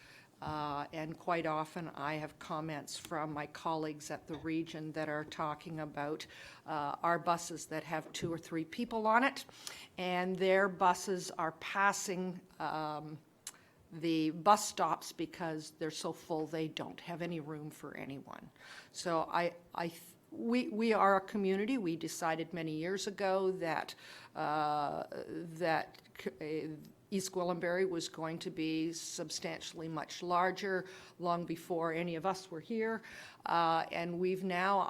And quite often I have comments from my colleagues at the region that are talking about our buses that have 2 or 3 people on it, and their buses are passing the bus stops because they're so full they don't have any room for anyone. So we are a community. We decided many years ago that East Gwilimbury was going to be substantially much larger long before any of us were here. And we've now,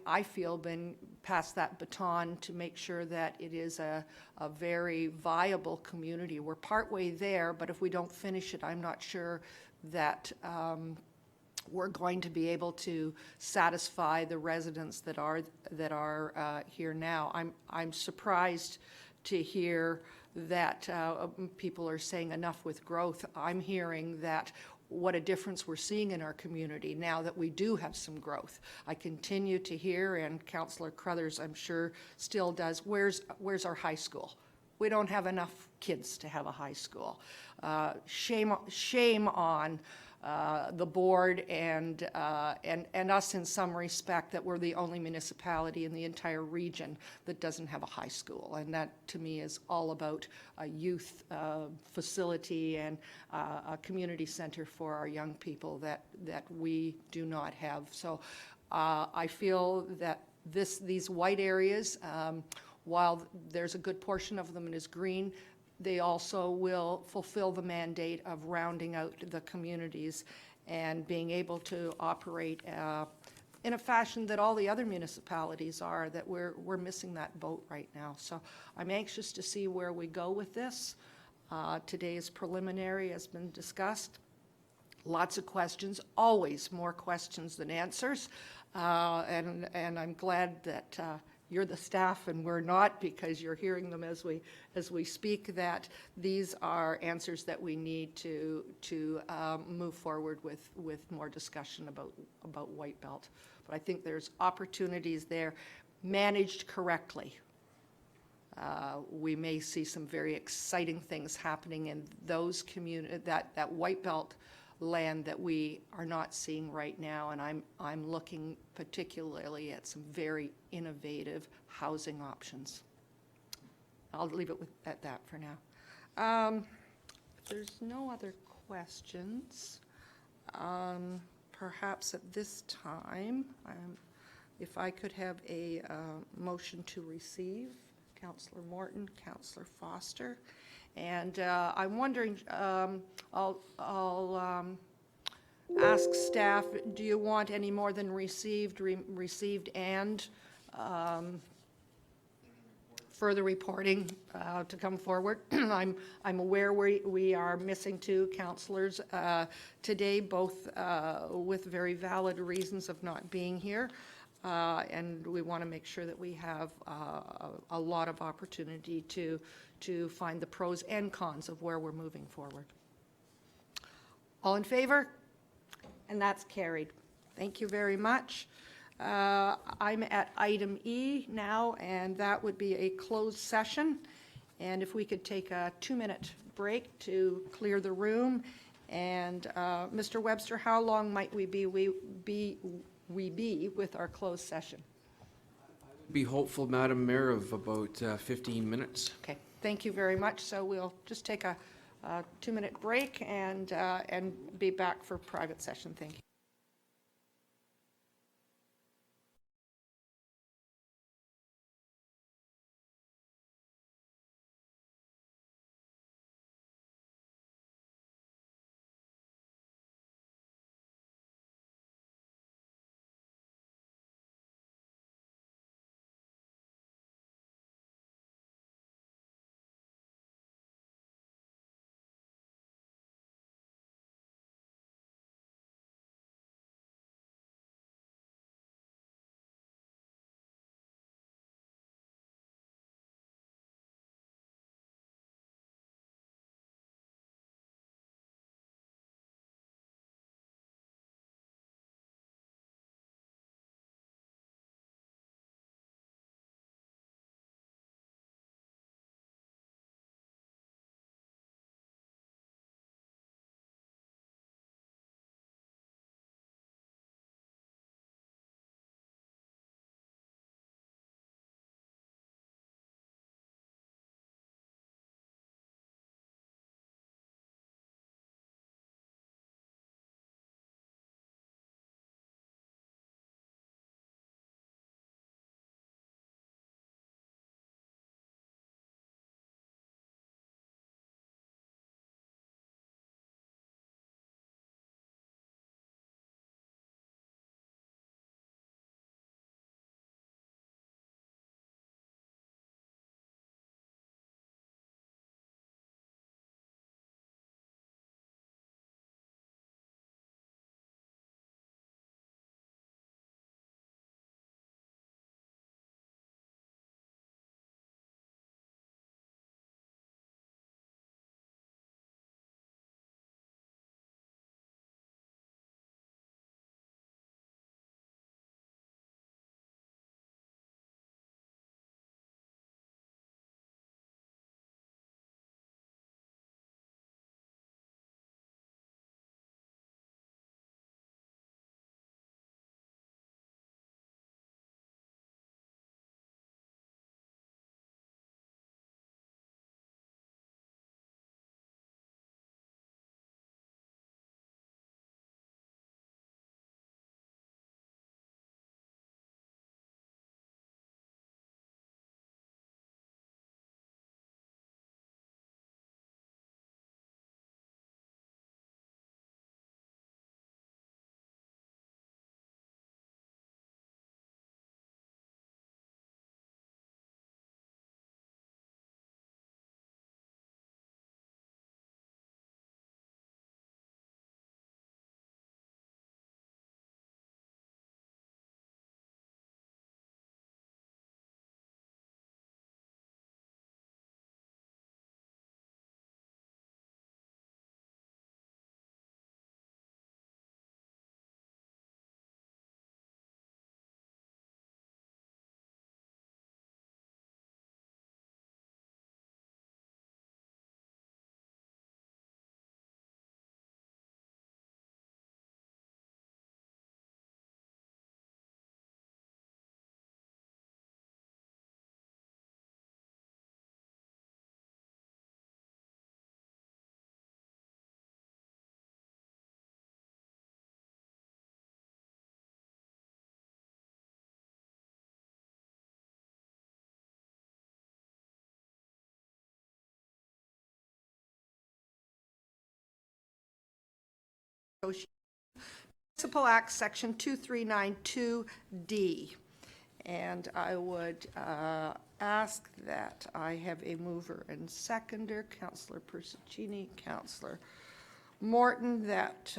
I feel, been passed that baton to make sure that it is a very viable community. We're partway there, but if we don't finish it, I'm not sure that we're going to be able to satisfy the residents that are here now. I'm surprised to hear that people are saying enough with growth. I'm hearing that what a difference we're seeing in our community now that we do have some growth. I continue to hear, and Councillor Crothers, I'm sure, still does, where's our high school? We don't have enough kids to have a high school. Shame on the board and us in some respect that we're the only municipality in the entire region that doesn't have a high school. And that, to me, is all about a youth facility and a community center for our young people that we do not have. So I feel that these white areas, while there's a good portion of them that is green, they also will fulfill the mandate of rounding out the communities and being able to operate in a fashion that all the other municipalities are, that we're missing that boat right now. So I'm anxious to see where we go with this. Today's preliminary has been discussed. Lots of questions, always more questions than answers. And I'm glad that you're the staff and we're not, because you're hearing them as we speak, that these are answers that we need to move forward with more discussion about White Belt. But I think there's opportunities there, managed correctly. We may see some very exciting things happening in those that White Belt land that we are not seeing right now, and I'm looking particularly at some very innovative housing options. I'll leave it at that for now. If there's no other questions, perhaps at this time, if I could have a motion to receive, Councillor Morton, Councillor Foster. And I'm wondering, I'll ask staff, do you want any more than received and further reporting to come forward? I'm aware we are missing 2 councillors today, both with very valid reasons of not being here. And we want to make sure that we have a lot of opportunity to find the pros and cons of where we're moving forward. All in favor? And that's carried. Thank you very much. I'm at item E now, and that would be a closed session. And if we could take a 2-minute break to clear the room. And Mr. Webster, how long might we be with our closed session? Be hopeful, Madam Mayor, of about 15 minutes. Okay, thank you very much. So we'll just take a 2-minute break and be back for private session. Thank you. Municipal Act, Section 2392D. And I would ask that I have a mover and seconder, Councillor Persicini, Councillor Morton, that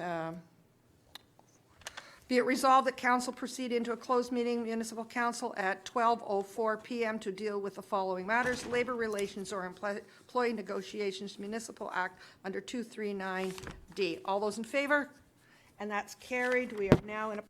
be it resolved that council proceed into a closed meeting, municipal council, at 12:04 p.m. to deal with the following matters: labor relations or employee negotiations, Municipal Act under 239D. All those in favor? And that's carried. We are now in a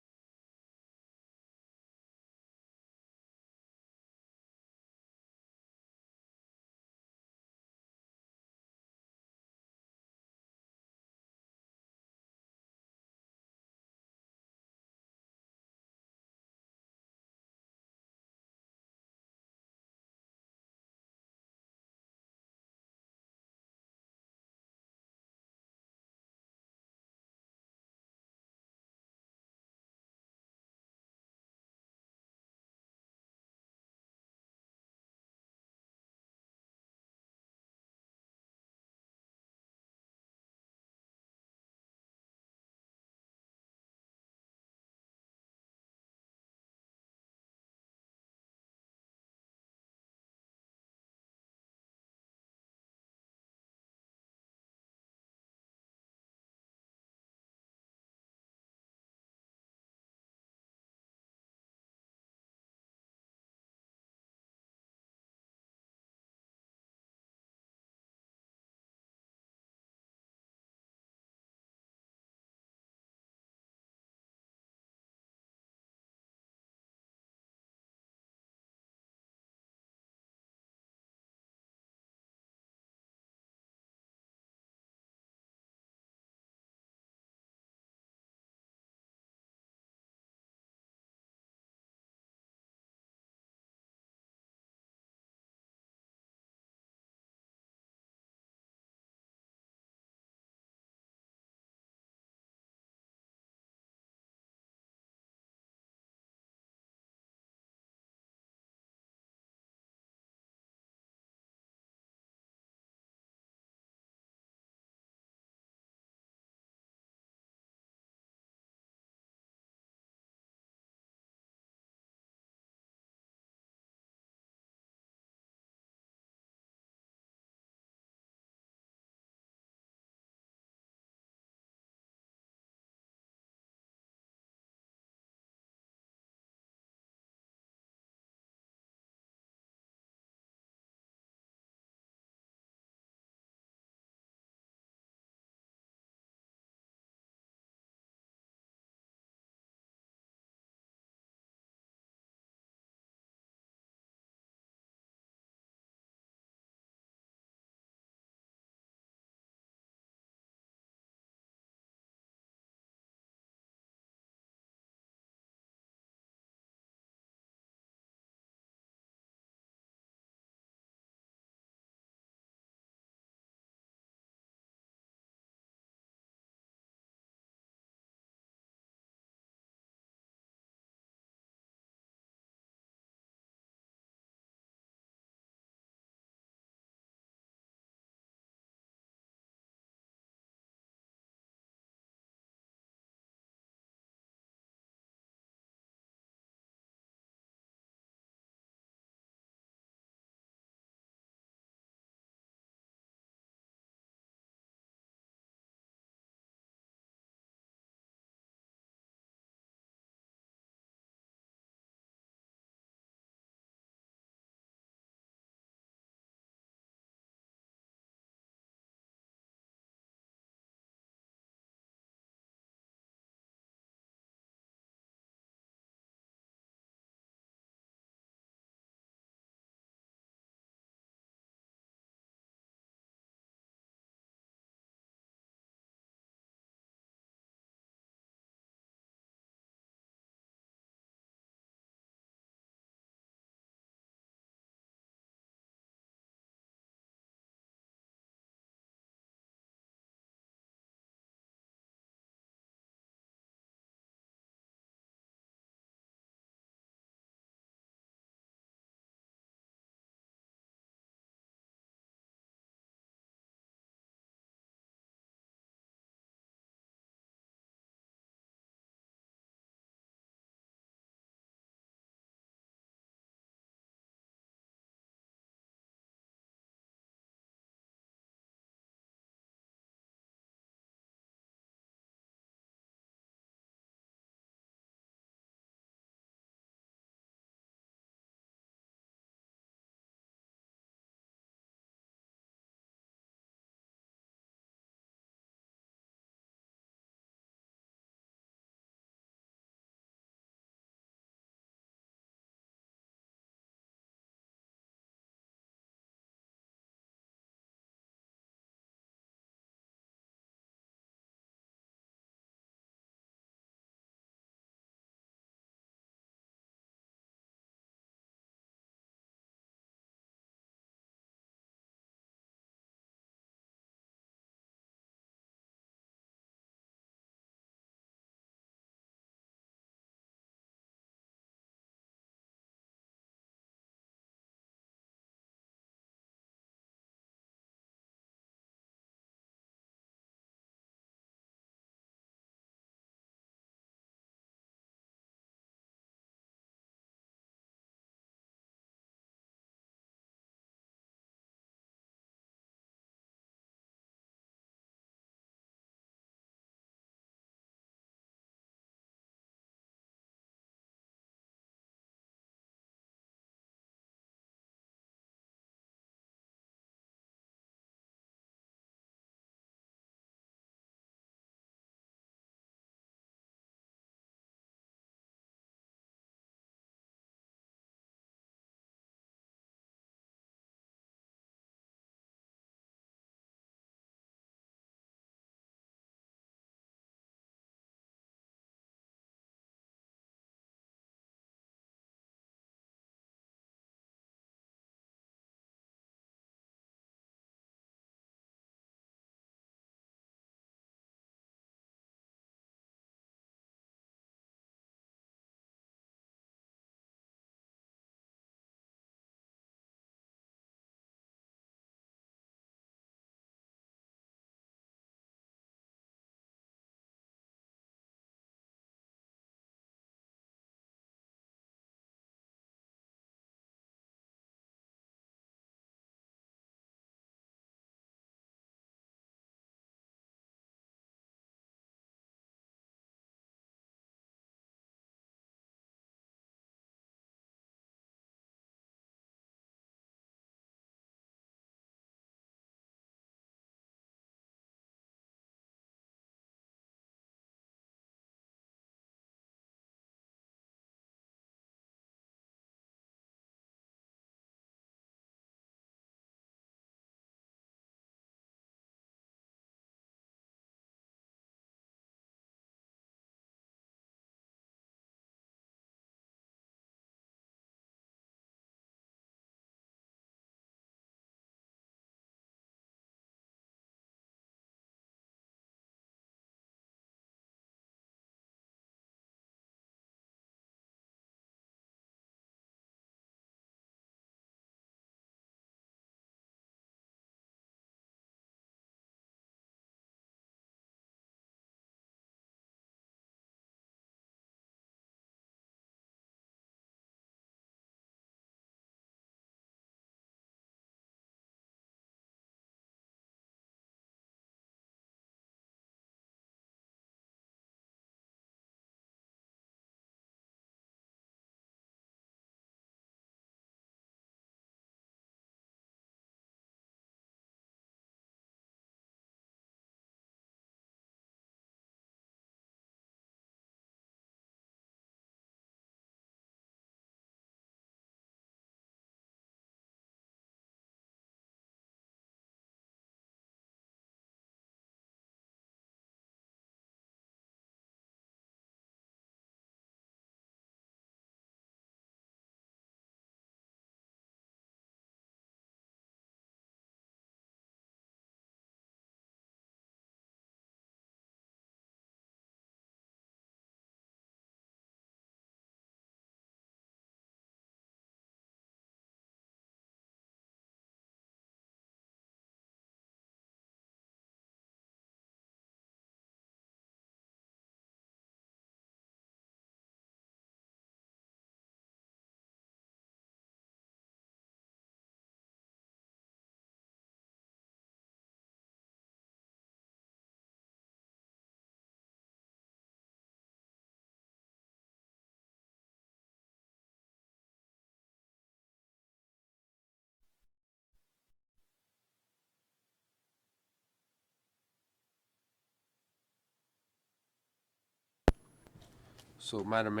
So, Madam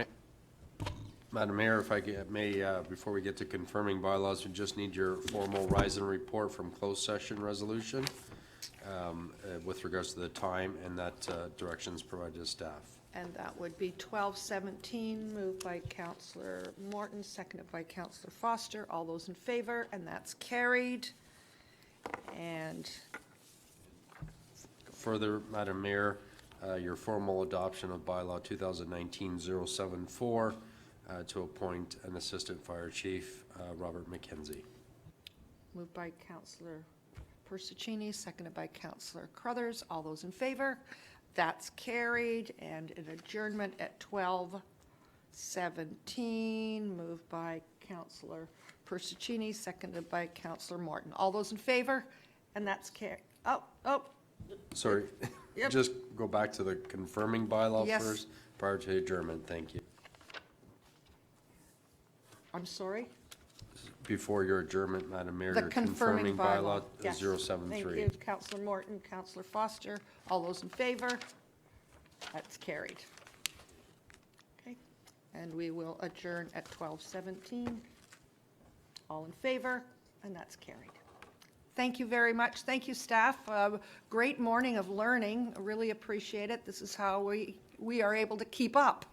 Mayor, if I may, before we get to confirming bylaws, we just need your formal rise and report from closed session resolution with regards to the time, and that directions provided to staff. And that would be 1217, moved by Councillor Morton, seconded by Councillor Foster. All those in favor, and that's carried. And Further, Madam Mayor, your formal adoption of bylaw 2019-074 to appoint an assistant fire chief, Robert McKenzie. moved by Councillor Persicini, seconded by Councillor Crothers. All those in favor? That's carried. And an adjournment at 12:17, moved by Councillor Persicini, seconded by Councillor Morton. All those in favor? And that's carried. Sorry, Yep. just go back to the confirming bylaw Yes. first, prior to adjournment, thank you. I'm sorry? Before your adjournment, Madam Mayor, The your confirming bylaw. Yes. 073. Thank you, Councillor Morton, Councillor Foster. All those in favor? That's carried. Okay, and we will adjourn at 12:17. All in favor? And that's carried. Thank you very much. Thank you, staff. Great morning of learning. I really appreciate it. This is how we are able to keep up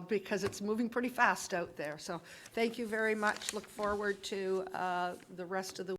because it's moving pretty fast out there. So thank you very much. Look forward to the rest of the